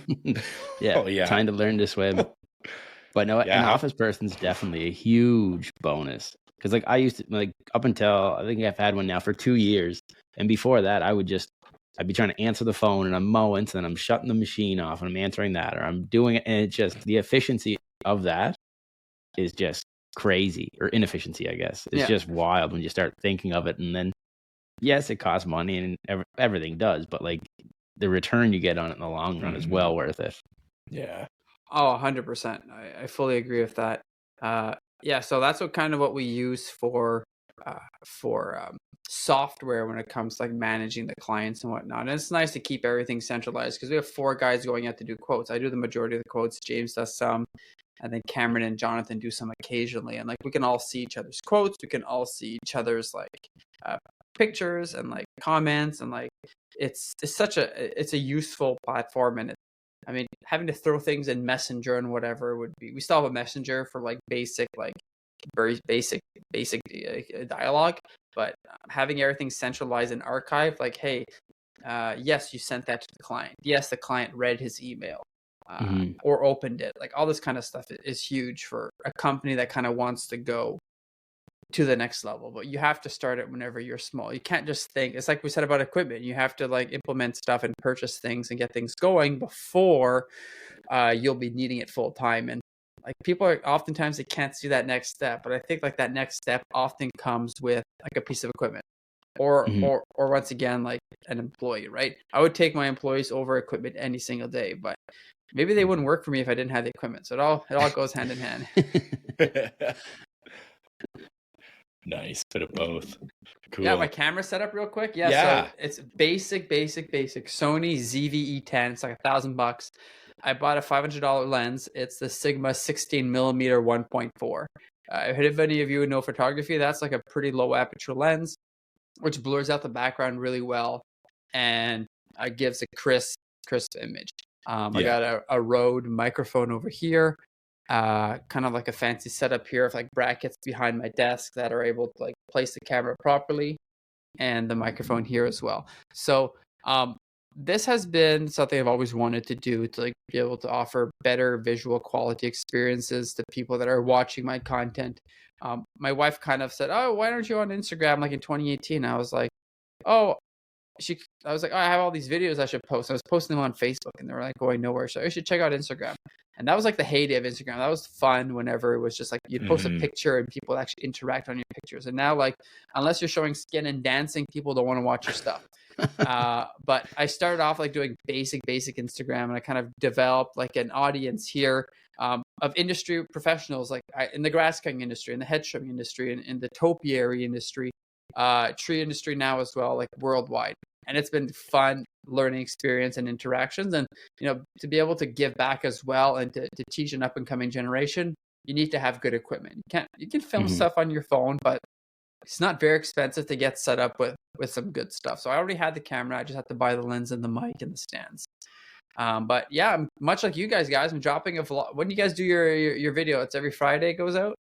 to learn to swim. But no, an office person's definitely a huge bonus, because like I used to, like up until I think I've had one now for 2 years, and before that I'd be trying to answer the phone and I'm mowing, so then I'm shutting the machine off and I'm answering that, or I'm doing it, and it's just the efficiency of that is just crazy, or inefficiency, I guess. It's just wild when you start thinking of it. And then yes, it costs money and everything does, but like the return you get on it in the long run is well worth it. Yeah. Oh, 100%. I fully agree with that. So that's what we use for software when it comes to like managing the clients and whatnot. And it's nice to keep everything centralized, because we have 4 guys going out to do quotes. I do the majority of the quotes. James does some. And then Cameron and Jonathan do some occasionally. And like we can all see each other's quotes. We can all see each other's like pictures and like comments, and like it's a useful platform. And having to throw things in Messenger and whatever we still have a Messenger for like basic, like very basic dialogue, but having everything centralized and archived, like, hey, yes, you sent that to the client. Yes, the client read his email. Or opened it. Like all this kind of stuff is huge for a company that kind of wants to go to the next level. But you have to start it whenever you're small. You can't just think. It's like we said about equipment. You have to like implement stuff and purchase things and get things going before you'll be needing it full time. And like people are oftentimes they can't see that next step, but I think like that next step often comes with like a piece of equipment or once again, like an employee, right? I would take my employees over equipment any single day, but maybe they wouldn't work for me if I didn't have the equipment. So it all goes hand in hand. Nice, bit of both. Cool. Yeah, my camera setup real quick. So it's basic Sony ZV-E10. It's like $1,000. I bought a $500 lens. It's the Sigma 16 millimeter 1.4. If any of you know photography, that's like a pretty low aperture lens, which blurs out the background really well and gives a crisp image. I got a Rode microphone over here, kind of like a fancy setup here of like brackets behind my desk that are able to like place the camera properly, and the microphone here as well. So this has been something I've always wanted to do, to like be able to offer better visual quality experiences to people that are watching my content. My wife kind of said, "Oh, why aren't you on Instagram?" Like in 2018, I was like, "Oh." I was like, "Oh, I have all these videos I should post." I was posting them on Facebook, and they were like going nowhere. So I should check out Instagram. And that was like the heyday of Instagram. That was fun whenever it was just like you'd post a picture and people actually interact on your pictures. And now, like, unless you're showing skin and dancing, people don't want to watch your stuff. But I started off like doing basic Instagram, and I kind of developed like an audience here of industry professionals, like in the grass cutting industry, in the hedge trimming industry, in the topiary industry, tree industry now as well, like worldwide. And it's been fun learning experience and interactions, and to be able to give back as well, and to teach an up and coming generation, you need to have good equipment. You can film stuff on your phone, but it's not very expensive to get set up with some good stuff. So I already had the camera. I just had to buy the lens and the mic and the stands. But yeah, I'm much like you guys. I'm dropping a vlog. When do you guys do your video? It's every Friday it goes out?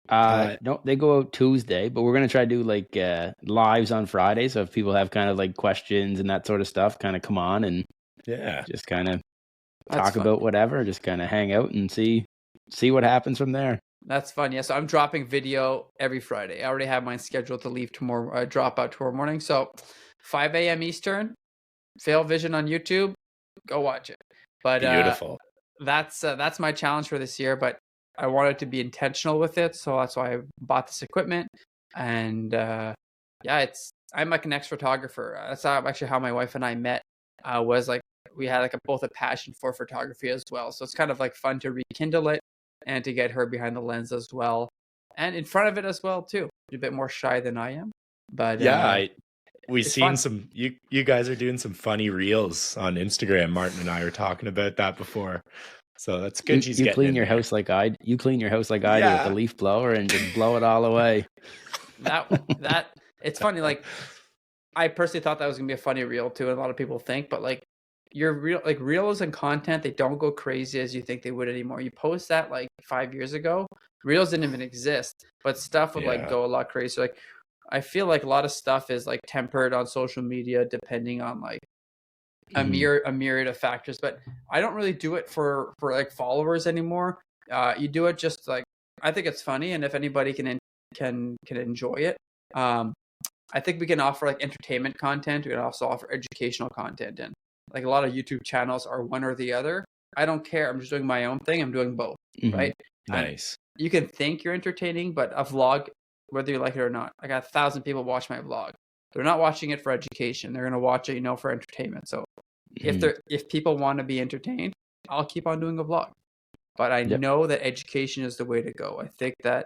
No, they go out Tuesday, but we're gonna try to do like lives on Friday. So if people have kind of like questions and that sort of stuff, kind of come on and just kind of talk about whatever, just kind of hang out and see what happens from there. That's fun. Yeah. So I'm dropping video every Friday. I already have mine scheduled to leave tomorrow, drop out tomorrow morning. So 5 a.m. Eastern, Fail Vision on YouTube, go watch it. But beautiful. That's my challenge for this year, but I wanted to be intentional with it. So that's why I bought this equipment. And I'm like an ex-photographer. That's actually how my wife and I met, was like, we had like both a passion for photography as well. So it's kind of like fun to rekindle it and to get her behind the lens as well. And in front of it as well too. She's a bit more shy than I am. But we've seen fun. Some, you guys are doing some funny reels on Instagram. Martin and I were talking about that before. So that's good. You clean your house like I do with the leaf blower and just blow it all away. That it's funny. Like, I personally thought that was gonna be a funny reel too, and a lot of people think, but like your reels and content, they don't go crazy as you think they would anymore. You post that like 5 years ago, reels didn't even exist, but stuff would like go a lot crazy. Like, I feel like a lot of stuff is like tempered on social media depending on like a myriad of factors, but I don't really do it for like followers anymore. You do it just like, I think it's funny, and if anybody can enjoy it. I think we can offer like entertainment content. We can also offer educational content, and like a lot of YouTube channels are one or the other. I don't care. I'm just doing my own thing. I'm doing both, right? Nice. And you can think you're entertaining, but a vlog, whether you like it or not, I got 1,000 people watch my vlog. They're not watching it for education. They're going to watch it, for entertainment. So if people want to be entertained, I'll keep on doing a vlog. But I know that education is the way to go. I think that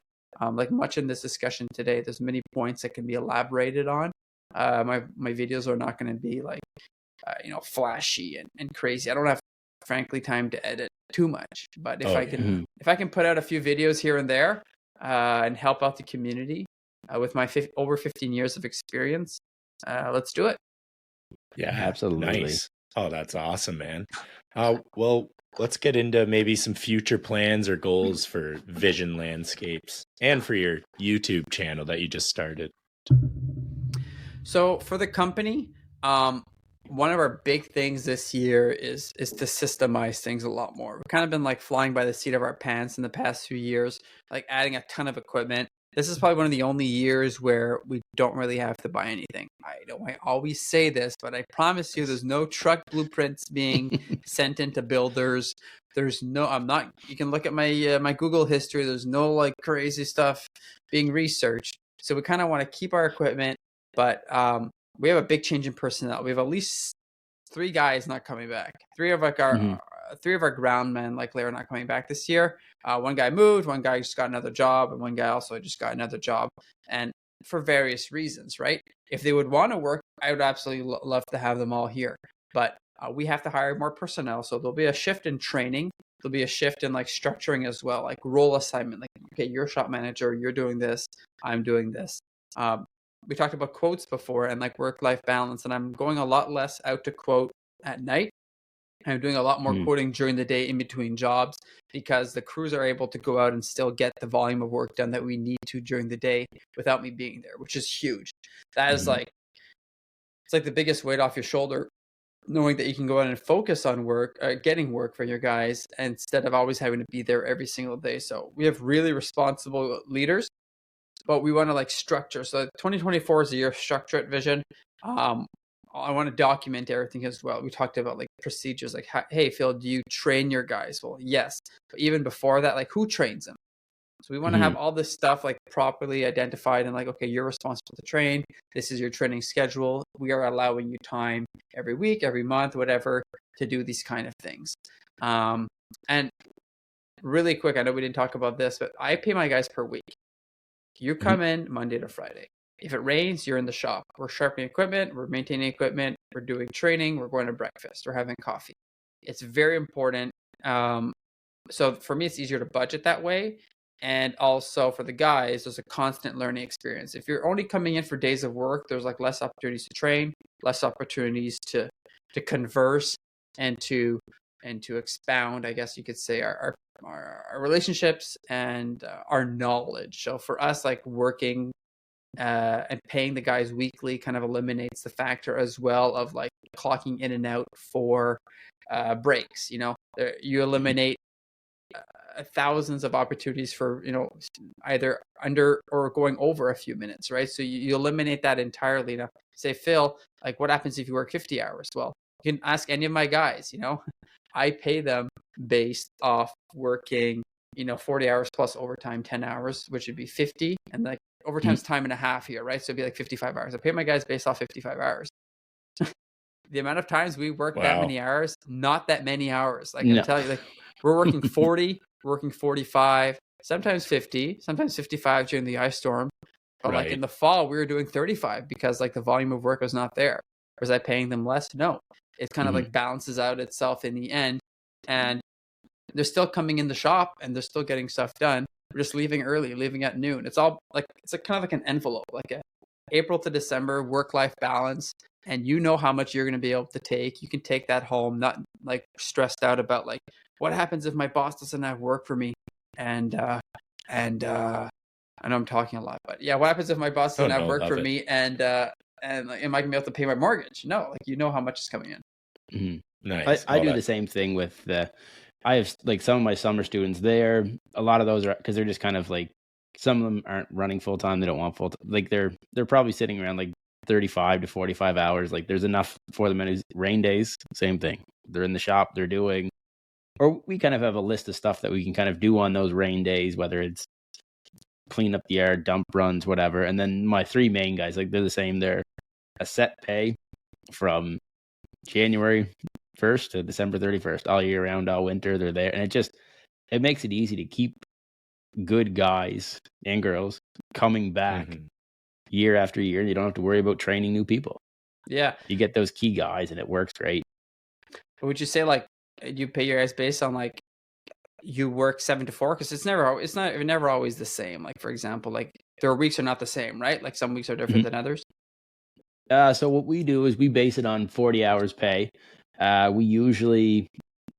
like much in this discussion today, there's many points that can be elaborated on. My videos are not going to be like, flashy and crazy. I don't have, frankly, time to edit too much. But if I can put out a few videos here and there and help out the community with my over 15 years of experience, let's do it. Yeah, absolutely. Nice. Oh, that's awesome, man. Well, let's get into maybe some future plans or goals for Vision Landscapes and for your YouTube channel that you just started. So for the company, one of our big things this year is to systemize things a lot more. We've kind of been like flying by the seat of our pants in the past few years, like adding a ton of equipment. this is probably one of the only years where we don't really have to buy anything. I know I always say this, but I promise you there's no truck blueprints being sent into builders. There's no, you can look at my my Google history. There's no like crazy stuff being researched. So we kind of want to keep our equipment, but we have a big change in personnel. We have at least 3 guys not coming back. 3 of like our 3 of our ground men likely are not coming back this year. 1 guy moved, 1 guy just got another job, and 1 guy also just got another job, and for various reasons, right? If they would want to work, I would absolutely love to have them all here, but we have to hire more personnel, so there'll be a shift in training. There'll be a shift in like structuring as well, like role assignment. Like, okay, you're a shop manager, you're doing this, I'm doing this. We talked about quotes before and like work-life balance, and I'm going a lot less out to quote at night. I'm doing a lot more quoting during the day in between jobs, because the crews are able to go out and still get the volume of work done that we need to during the day without me being there, which is huge. That is like, it's like the biggest weight off your shoulder, knowing that you can go out and focus on work, getting work for your guys, instead of always having to be there every single day. So we have really responsible leaders, but we want to like structure. So 2024 is the year of structure at Vision. I want to document everything as well. We talked about like procedures, like, hey, Phil, do you train your guys? Well, yes. But even before that, like, who trains them? So we want to have all this stuff like properly identified and like, okay, you're responsible to train. This is your training schedule. We are allowing you time every week, every month, whatever, to do these kind of things. And really quick, I know we didn't talk about this, but I pay my guys per week. You come in Monday to Friday. If it rains, you're in the shop. We're sharpening equipment. We're maintaining equipment. We're doing training. We're going to breakfast. We're having coffee. It's very important. So for me, it's easier to budget that way. And also for the guys, there's a constant learning experience. If you're only coming in for days of work, there's like less opportunities to train, less opportunities to converse and to expound, I guess you could say, our relationships and our knowledge. So for us, like working and paying the guys weekly kind of eliminates the factor as well of like clocking in and out for breaks. You know, you eliminate thousands of opportunities for, you know, either under or going over a few minutes, right? So you eliminate that entirely. Now, say, Phil, like, what happens if you work 50 hours? Well, you can ask any of my guys, you know, I pay them based off working, you know, 40 hours plus overtime, 10 hours, which would be 50. And like overtime's time and a half here, right? So it'd be like 55 hours. I pay my guys based off 55 hours. The amount of times we work that many hours, not that many hours. Like, I tell you, like, we're working 40, working 45, sometimes 50, sometimes 55 during the ice storm. But like in the fall, we were doing 35 because like the volume of work was not there. Was I paying them less? No. It kind of like balances out itself in the end. And they're still coming in the shop and they're still getting stuff done. We're just leaving early, leaving at noon. It's all like, it's like kind of like an envelope, like a April to December work-life balance. And you know how much you're going to be able to take. You can take that home, not like stressed out about like, what happens if my boss doesn't have work for me? And I know I'm talking a lot, but yeah, what happens if my boss doesn't have work for me? And like, am I gonna be able to pay my mortgage? No, like, you know how much is coming in. Nice. I do the same thing with I have like some of my summer students there. A lot of those are because they're just kind of like, some of them aren't running full time. They don't want full time. Like they're probably sitting around like 35 to 45 hours. Like there's enough for them. And rain days, same thing. They're in the shop. They're doing, or we kind of have a list of stuff that we can kind of do on those rain days, whether it's clean up the yard, dump runs, whatever. And then my 3 main guys, like they're the same. They're a set pay from January 1st to December 31st, all year round, all winter. They're there. And it makes it easy to keep good guys and girls coming back year after year. You don't have to worry about training new people. Yeah. You get those key guys and it works great. Would you say like you pay your guys based on like you work 7 to 4? Because it's never always the same. Like, for example, like their weeks are not the same, right? Like some weeks are different than others. So what we do is we base it on 40 hours pay. We usually,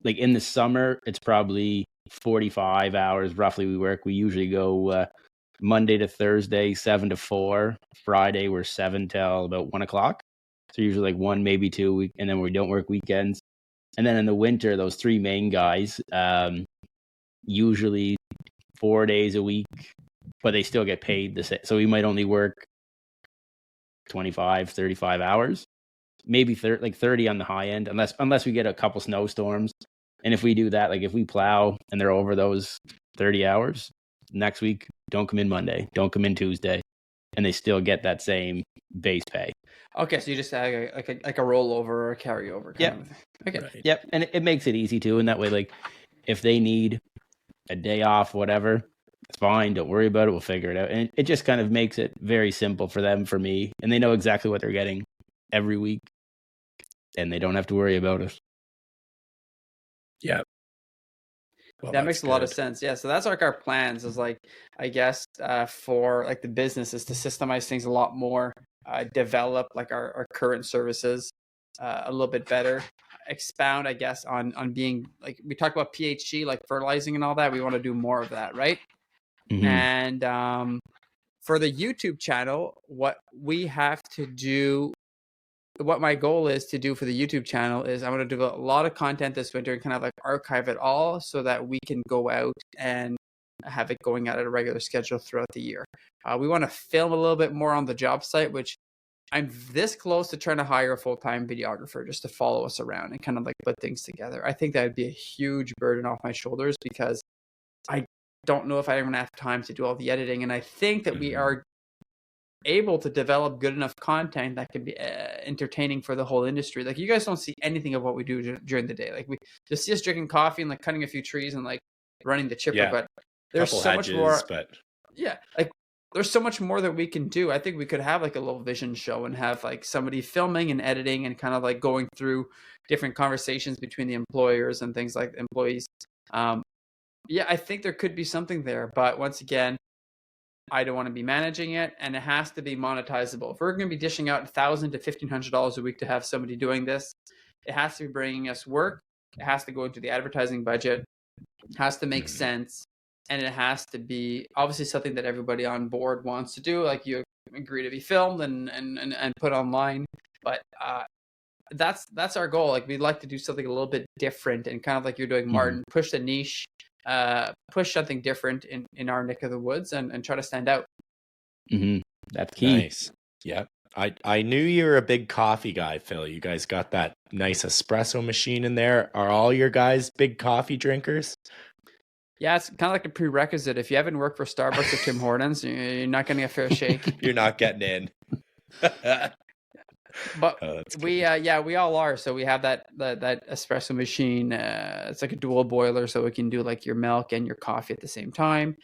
like in the summer, it's probably 45 hours roughly we work. We usually go Monday to Thursday, 7 to 4. Friday, we're 7 till about 1 o'clock. So usually like 1, maybe 2, and then we don't work weekends. And then in the winter, those 3 main guys, usually 4 days a week, but they still get paid the same. So we might only work 25, 35 hours, maybe 30 on the high end, unless we get a couple snowstorms. And if we do that, like if we plow and they're over those 30 hours, next week, don't come in Monday, don't come in Tuesday, and they still get that same base pay. Okay, so you just have like a rollover or a carryover. Yep. Okay. Right. Yep. And it makes it easy too. And that way, like if they need a day off, whatever, it's fine. Don't worry about it. We'll figure it out. And it just kind of makes it very simple for them, for me. And they know exactly what they're getting every week. And they don't have to worry about it. Yeah. Well, that makes a lot of sense. Yeah. So that's like our plans is like, I guess, for like the business is to systemize things a lot more, develop like our current services a little bit better, expound, I guess, on being like, we talked about PHG, like fertilizing and all that. We want to do more of that. Right. Mm-hmm. And for the YouTube channel, what my goal is to do for the YouTube channel is I want to do a lot of content this winter and kind of like archive it all so that we can go out and have it going out at a regular schedule throughout the year. We want to film a little bit more on the job site, which I'm this close to trying to hire a full-time videographer just to follow us around and kind of like put things together. I think that would be a huge burden off my shoulders because I don't know if I'm going to have time to do all the editing. And I think that we are able to develop good enough content that can be entertaining for the whole industry. Like you guys don't see anything of what we do during the day. Like we just see us drinking coffee and like cutting a few trees and like running the chipper, but there's so much more. Yeah, like there's so much more that we can do. I think we could have like a little vision show and have like somebody filming and editing and kind of like going through different conversations between the employers and things like employees. Yeah, I think there could be something there, but once again, I don't want to be managing it, and it has to be monetizable. If we're going to be dishing out $1,000 to $1,500 a week to have somebody doing this, it has to be bringing us work. It has to go into the advertising budget. It has to make sense, and it has to be obviously something that everybody on board wants to do. Like you agree to be filmed and put online, but that's our goal. Like we'd like to do something a little bit different, and kind of like you're doing, Martin, push the niche. Push something different in our neck of the woods and try to stand out. Mm-hmm. That's key. Nice. Yeah. I knew you were a big coffee guy, Phil. You guys got that nice espresso machine in there. Are all your guys big coffee drinkers? Yeah, it's kind of like a prerequisite. If you haven't worked for Starbucks or Tim Hortons, you're not getting a fair shake. You're not getting in. But we all are. So we have that espresso machine. It's like a dual boiler, so we can do like your milk and your coffee at the same time.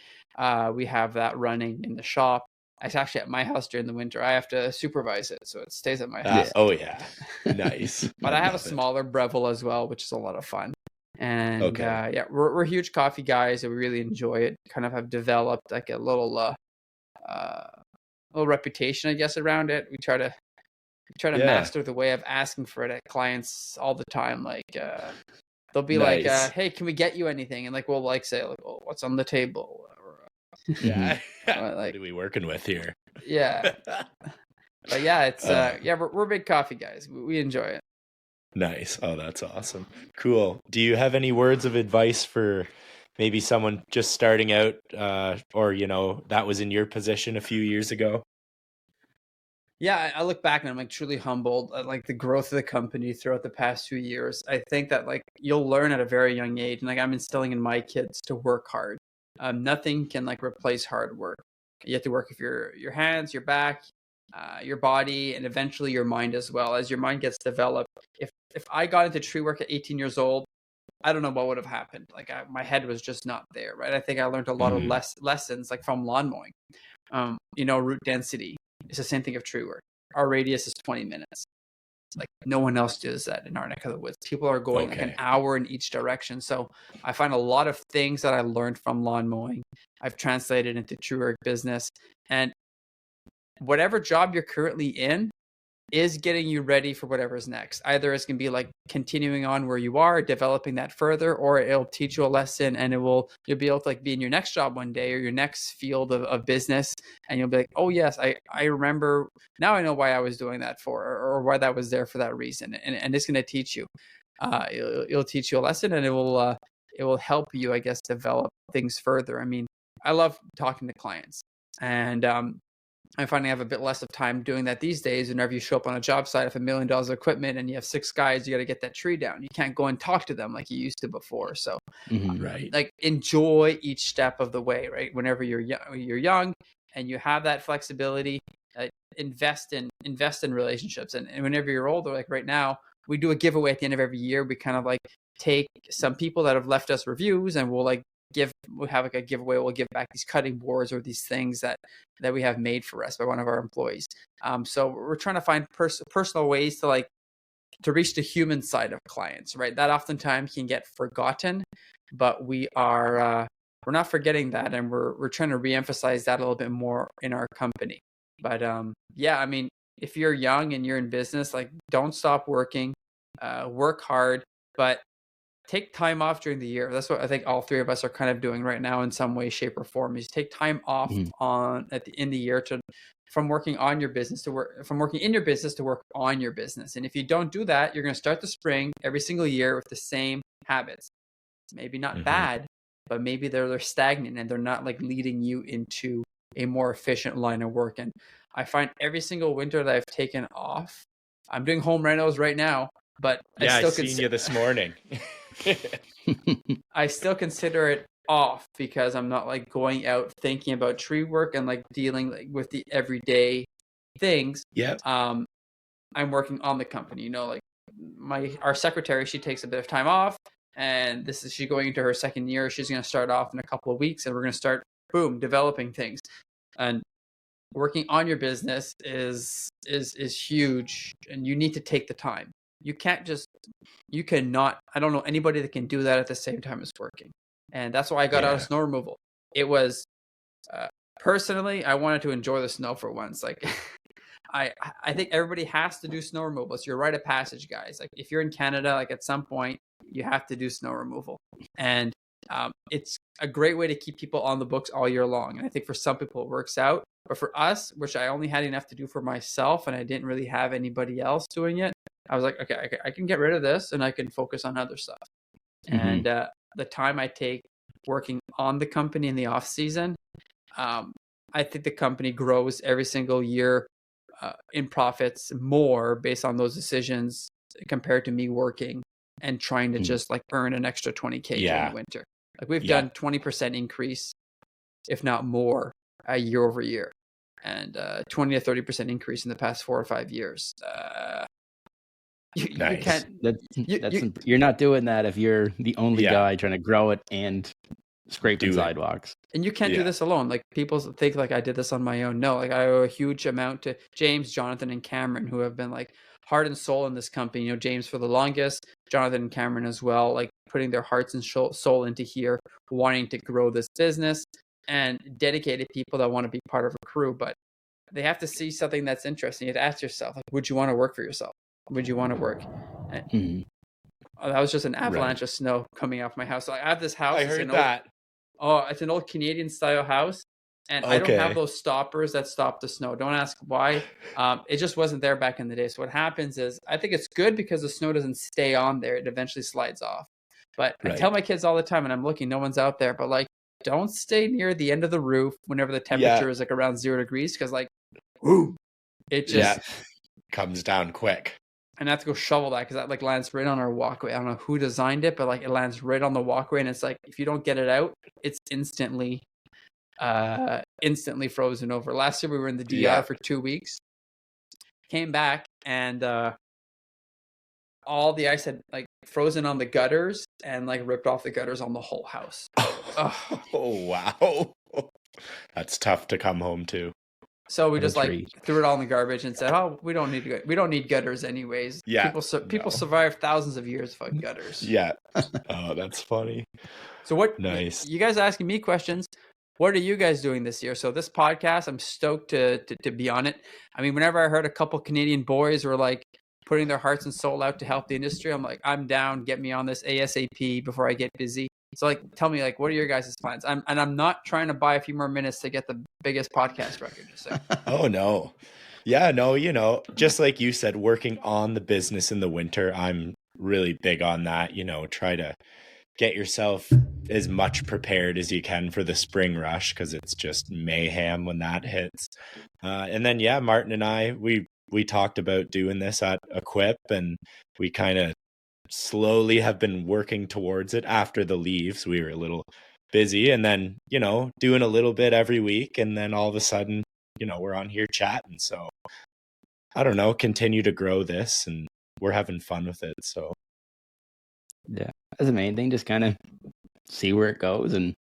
We have that running in the shop. It's actually at my house during the winter. I have to supervise it, so it stays at my house. Oh yeah, nice. But I have a smaller Breville as well, which is a lot of fun. And we're huge coffee guys, and we really enjoy it. Kind of have developed like a little reputation, I guess, around it. We try to master the way of asking for it at clients all the time. Like they'll be like, hey, can we get you anything? And like we'll like say like, oh, what's on the table? Yeah. Like, what are we working with here? Yeah. But yeah, it's we're big coffee guys. We enjoy it. Nice. Oh, that's awesome. Cool. Do you have any words of advice for maybe someone just starting out or that was in your position a few years ago? Yeah, I look back and I'm like truly humbled at like the growth of the company throughout the past few years. I think that like you'll learn at a very young age, and like I'm instilling in my kids to work hard. Nothing can like replace hard work. You have to work with your hands, your back, your body, and eventually your mind as well. As your mind gets developed, if I got into tree work at 18 years old, I don't know what would have happened. Like my head was just not there, right? I think I learned a lot of lessons like from lawn mowing. Root density. It's the same thing of tree work. Our radius is 20 minutes. Like no one else does that in our neck of the woods. People are going like an hour in each direction. So I find a lot of things that I learned from lawn mowing, I've translated into tree work business. And whatever job you're currently in is getting you ready for whatever's next. Either it's going to be like continuing on where you are, developing that further, or it'll teach you a lesson and you'll be able to like be in your next job one day or your next field of business. And you'll be like, oh yes, I remember now. I know why I was doing that for, or why that was there for that reason. And it's going to teach you, it'll teach you a lesson, and it will help you, I guess, develop things further. I mean, I love talking to clients, and I find I have a bit less of time doing that these days. Whenever you show up on a job site with $1 million of equipment and you have 6 guys, you got to get that tree down. You can't go and talk to them like you used to before. So, Right. like, enjoy each step of the way, right? Whenever you're young and you have that flexibility, invest in relationships. And whenever you're older, like right now, we do a giveaway at the end of every year. We kind of like take some people that have left us reviews, and we'll have like a giveaway. We'll give back these cutting boards or these things that we have made for us by one of our employees. So we're trying to find personal ways to reach the human side of clients, right? That oftentimes can get forgotten, but we're not forgetting that, and we're trying to reemphasize that a little bit more in our company. But yeah, I mean, if you're young and you're in business, like, don't stop working, work hard, but take time off during the year. That's what I think all 3 of us are kind of doing right now in some way, shape, or form, is take time off in the year from working on your business from working in your business to work on your business. And if you don't do that, you're going to start the spring every single year with the same habits. Maybe not bad, but maybe they're stagnant and they're not like leading you into a more efficient line of work. And I find every single winter that I've taken off, I'm doing home renos right now, but I seen you this morning. I still consider it off because I'm not like going out thinking about tree work and like dealing like with the everyday things. Yeah. I'm working on the company, like our secretary, she takes a bit of time off, and she's going into her 2nd year. She's going to start off in a couple of weeks, and we're going to start developing things. And working on your business is huge, and you need to take the time. You cannot, I don't know anybody that can do that at the same time as working. And that's why I got out of snow removal. It was, personally, I wanted to enjoy the snow for once. Like, I think everybody has to do snow removal. It's your rite of passage, guys. Like, if you're in Canada, like at some point, you have to do snow removal. And it's a great way to keep people on the books all year long. And I think for some people it works out. But for us, which I only had enough to do for myself, and I didn't really have anybody else doing it, I was like, okay, I can get rid of this and I can focus on other stuff. And the time I take working on the company in the off season, I think the company grows every single year in profits more based on those decisions compared to me working and trying to just like earn an extra 20K during the winter. Like, we've done 20% increase, if not more, year over year, and 20 to 30% increase in the past 4 or 5 years. Nice. You can't. You're not doing that if you're the only guy trying to grow it and scraping sidewalks. And you can't do this alone. Like, people think like I did this on my own. No, like, I owe a huge amount to James, Jonathan, and Cameron, who have been like heart and soul in this company. James for the longest, Jonathan and Cameron as well, like putting their hearts and soul into here, wanting to grow this business, and dedicated people that want to be part of a crew. But they have to see something that's interesting. You have to ask yourself, like, would you want to work for yourself? Would you want to work? That was just an avalanche of snow coming off my house. So I have this house. I heard that. It's an old Canadian style house, and I don't have those stoppers that stop the snow. Don't ask why. It just wasn't there back in the day. So what happens is, I think it's good because the snow doesn't stay on there. It eventually slides off. But I tell my kids all the time, and I'm looking, no one's out there, but like, don't stay near the end of the roof whenever the temperature is like around 0 degrees, because like, it just comes down quick. And I have to go shovel that because that like lands right on our walkway. I don't know who designed it, but like, it lands right on the walkway, and it's like, if you don't get it out, it's instantly frozen over. Last year we were in the DR for 2 weeks, came back, and all the ice had like frozen on the gutters and like ripped off the gutters on the whole house. Oh wow, that's tough to come home to. So we just like threw it all in the garbage and said, "Oh, we don't need gutters anyways." Yeah, people survive thousands of years without gutters. Yeah. Oh, that's funny. So what? Nice. You guys are asking me questions. What are you guys doing this year? So this podcast, I'm stoked to be on it. I mean, whenever I heard a couple Canadian boys were like putting their hearts and soul out to help the industry, I'm like, I'm down. Get me on this ASAP before I get busy. So like, tell me, like, what are your guys' plans? I'm not trying to buy a few more minutes to get the biggest podcast record. Just saying. Oh no. Yeah, no, just like you said, working on the business in the winter, I'm really big on that, try to get yourself as much prepared as you can for the spring rush, because it's just mayhem when that hits. And then, yeah, Martin and I, we talked about doing this at Equip, and we kind of slowly have been working towards it after the leaves. We were a little busy, and then, you know, doing a little bit every week, and then all of a sudden, you know, we're on here chatting. So I don't know, continue to grow this, and we're having fun with it. So yeah, that's the main thing. Just kind of see where it goes, and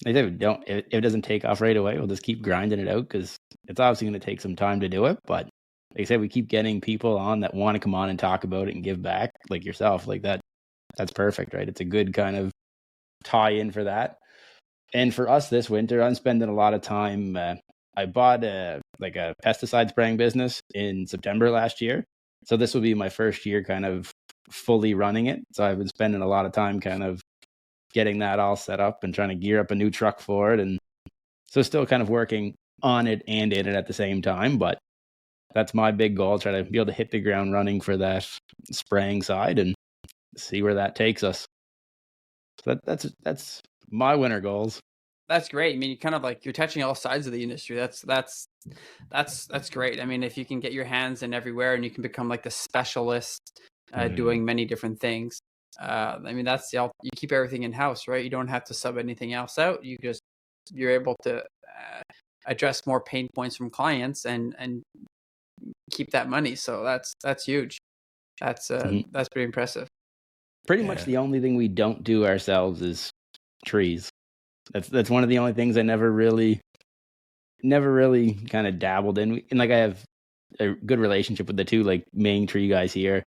if it doesn't take off right away, we'll just keep grinding it out, because it's obviously going to take some time to do it. But like I said, we keep getting people on that want to come on and talk about it and give back, like yourself, like that. That's perfect, right? It's a good kind of tie in for that. And for us this winter, I'm spending a lot of time. I bought a pesticide spraying business in September last year. So this will be my first year kind of fully running it. So I've been spending a lot of time kind of getting that all set up and trying to gear up a new truck for it. And so still kind of working on it and in it at the same time. But that's my big goal, try to be able to hit the ground running for that spraying side and see where that takes us. So that's my winter goals. That's great. I mean, you kind of like, you're touching all sides of the industry. That's great. I mean, if you can get your hands in everywhere and you can become like the specialist doing many different things. I mean, that's you keep everything in house, right? You don't have to sub anything else out. You're able to address more pain points from clients and keep that money. So that's huge. That's pretty impressive. Pretty much the only thing we don't do ourselves is trees. That's one of the only things I never really kind of dabbled in. And like, I have a good relationship with the two like main tree guys here.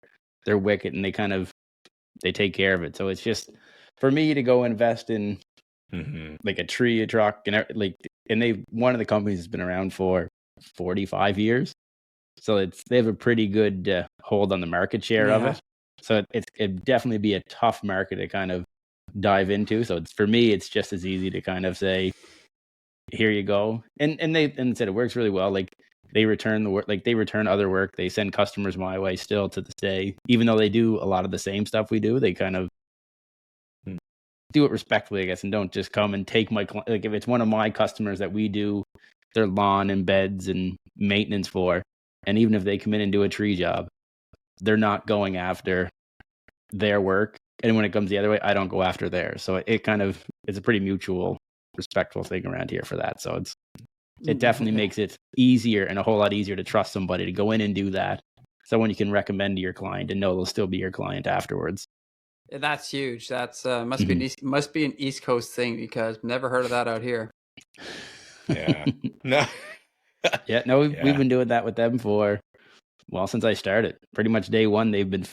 They're wicked, and they take care of it. So it's just for me to go invest in like a tree, a truck, and like, and one of the companies has been around for 45 years. So they have a pretty good hold on the market share of it. So it'd definitely be a tough market to kind of dive into. So for me, it's just as easy to kind of say, here you go. And said it works really well. Like, they return the work, like they return other work. They send customers my way still to this day, even though they do a lot of the same stuff we do. They kind of do it respectfully, I guess, and don't just come and take like, if it's one of my customers that we do their lawn and beds and maintenance for, and even if they come in and do a tree job, they're not going after their work. And when it comes the other way, I don't go after theirs. So it's a pretty mutual, respectful thing around here for that. So it definitely makes it easier and a whole lot easier to trust somebody to go in and do that. Someone you can recommend to your client and know they'll still be your client afterwards. That's huge. That's must be an East Coast thing, because never heard of that out here. Yeah. No. We've been doing that with them since I started. Pretty much day one, they've been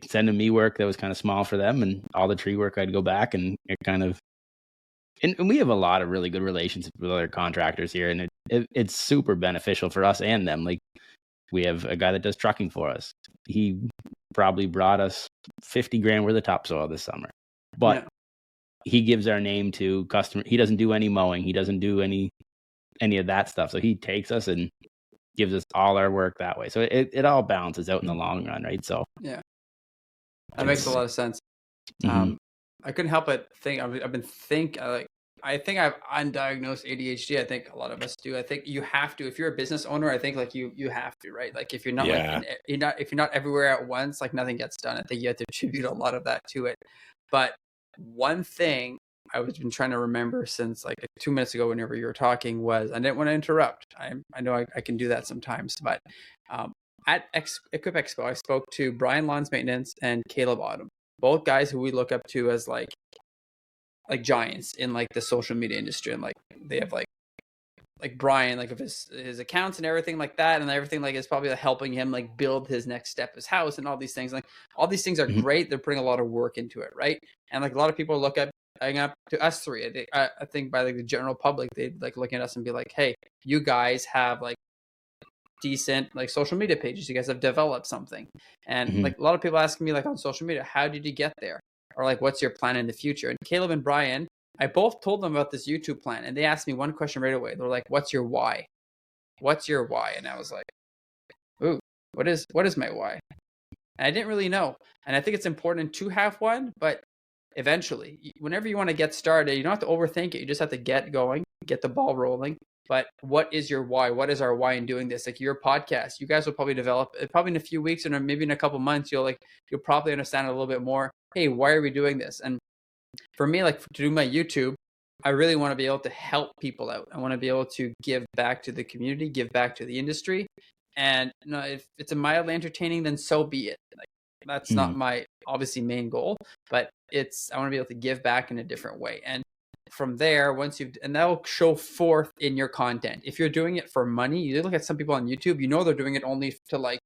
sending me work that was kind of small for them, and all the tree work I'd go back and it kind of. And we have a lot of really good relationships with other contractors here, and it's super beneficial for us and them. Like, we have a guy that does trucking for us. He probably brought us $50,000 worth of topsoil this summer, but he gives our name to customer. He doesn't do any mowing. He doesn't do any of that stuff. So he takes us and gives us all our work that way. So it all balances out in the long run, right? So yeah, that makes a lot of sense. I couldn't help but think. I think I've undiagnosed ADHD. I think a lot of us do. I think you have to, if you're a business owner. I think like you have to, right? Like, if you're not if you're not everywhere at once, like nothing gets done. I think you have to attribute a lot of that to it. But one thing I was been trying to remember since like 2 minutes ago, whenever you were talking, was I didn't want to interrupt. I know I can do that sometimes, but at Equip Expo, I spoke to Brian Lawns Maintenance and Caleb Autumn, both guys who we look up to as like giants in like the social media industry. And like, they have like Brian, like, of his accounts and everything like that, and everything like is probably helping him like build his next step, his house, and all these things. Like, all these things are great. They're putting a lot of work into it, right? And like, a lot of people look up to us three. I think by like the general public, they'd like looking at us and be like, hey, you guys have like decent like social media pages. You guys have developed something. And like, a lot of people asking me like on social media, how did you get there? Or like, what's your plan in the future? And Caleb and Brian, I both told them about this YouTube plan, and they asked me one question right away. They're like, what's your why? What's your why? And I was like, ooh, what is my why? And I didn't really know. And I think it's important to have one, but eventually. Whenever you want to get started, you don't have to overthink it. You just have to get going, get the ball rolling. But what is your why? What is our why in doing this? Like your podcast, you guys will probably develop probably in a few weeks or maybe in a couple months, you'll probably understand a little bit more. Hey, why are we doing this? And for me, like to do my YouTube, I really want to be able to help people out. I want to be able to give back to the community, give back to the industry. And if it's mildly entertaining, then so be it. Like that's not my obviously main goal, but I want to be able to give back in a different way. And from there, and that'll show forth in your content. If you're doing it for money, you look at some people on YouTube, they're doing it only to like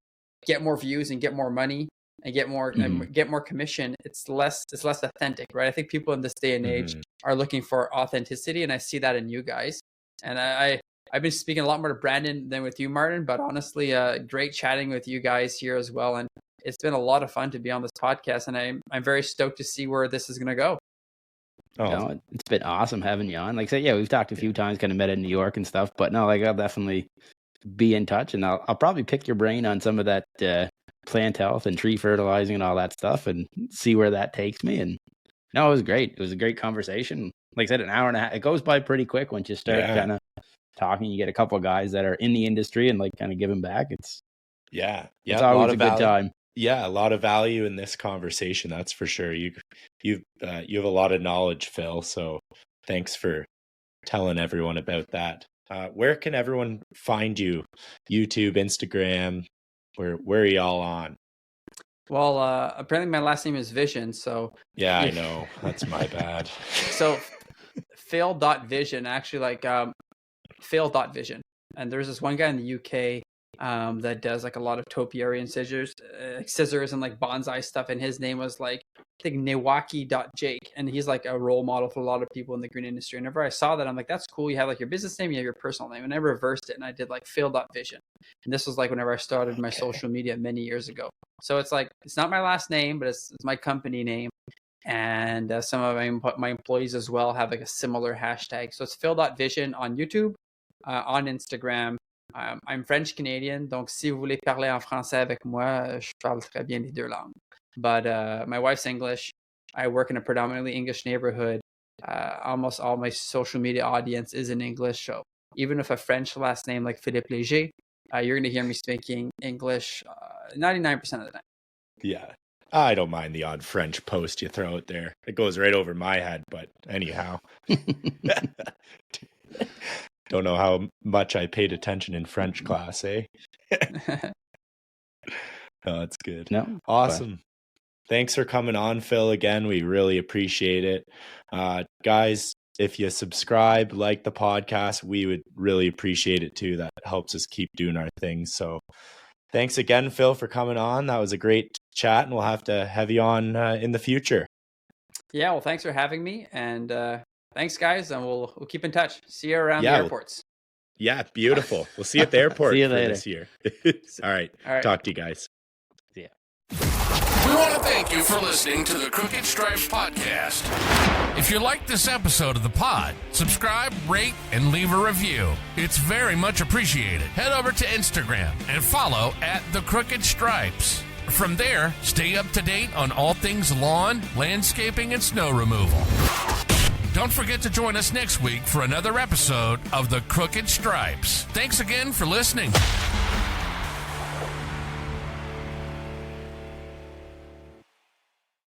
get more views and get more money and get more commission. It's less authentic, right? I think people in this day and age are looking for authenticity, and I see that in you guys. And I've been speaking a lot more to Brandon than with you, Martin, but honestly, great chatting with you guys here as well. And it's been a lot of fun to be on this podcast, and I'm very stoked to see where this is going to go. Oh, no, it's been awesome having you on. Like I said, yeah, we've talked a few times, kind of met in New York and stuff, but no, like I'll definitely be in touch, and I'll probably pick your brain on some of that plant health and tree fertilizing and all that stuff, and see where that takes me. And no, it was great. It was a great conversation. Like I said, an hour and a half. It goes by pretty quick once you start kind of talking. You get a couple of guys that are in the industry and like kind of giving back. It's always a good time. Yeah, a lot of value in this conversation, that's for sure. You have a lot of knowledge, Phil, so thanks for telling everyone about that. Where can everyone find you? YouTube, Instagram, where are y'all on? Well, apparently my last name is Vision, so yeah, I know. That's my bad. So Phil.Vision, actually, like Phil.Vision. And there's this one guy in the UK that does like a lot of topiary and scissors and like bonsai stuff, and his name was like I think Newaki.Jake, and he's like a role model for a lot of people in the green industry. And whenever I saw that, I'm like, that's cool. You have like your business name, you have your personal name, and I reversed it and I did like Phil.Vision. And this was like whenever I started my social media many years ago. So it's like it's not my last name, but it's my company name. And some of my employees as well have like a similar hashtag. So it's Phil.Vision on YouTube, on Instagram. I'm French Canadian, donc si vous voulez parler en français avec moi, je parle très bien les deux langues. But my wife's English. I work in a predominantly English neighborhood. Almost all my social media audience is in English. So even with a French last name like Philippe Léger, you're going to hear me speaking English 99% of the time. Yeah. I don't mind the odd French post you throw out there. It goes right over my head, but anyhow. Don't know how much I paid attention in French class, eh? Oh, that's good. No, awesome. Thanks for coming on, Phil, again. We really appreciate it. Guys, if you subscribe, like the podcast, we would really appreciate it too. That helps us keep doing our thing. So thanks again, Phil, for coming on. That was a great chat, and we'll have to have you on in the future. Yeah, well, thanks for having me. And thanks, guys, and we'll keep in touch. See you around the airports. Yeah, beautiful. We'll see you at the airport see you for later. this year. All right. Talk to you guys. See ya. We want to thank you for listening to the Crooked Stripes podcast. If you liked this episode of the pod, subscribe, rate, and leave a review. It's very much appreciated. Head over to Instagram and follow @The Crooked Stripes. From there, stay up to date on all things lawn, landscaping, and snow removal. Don't forget to join us next week for another episode of The Crooked Stripes. Thanks again for listening.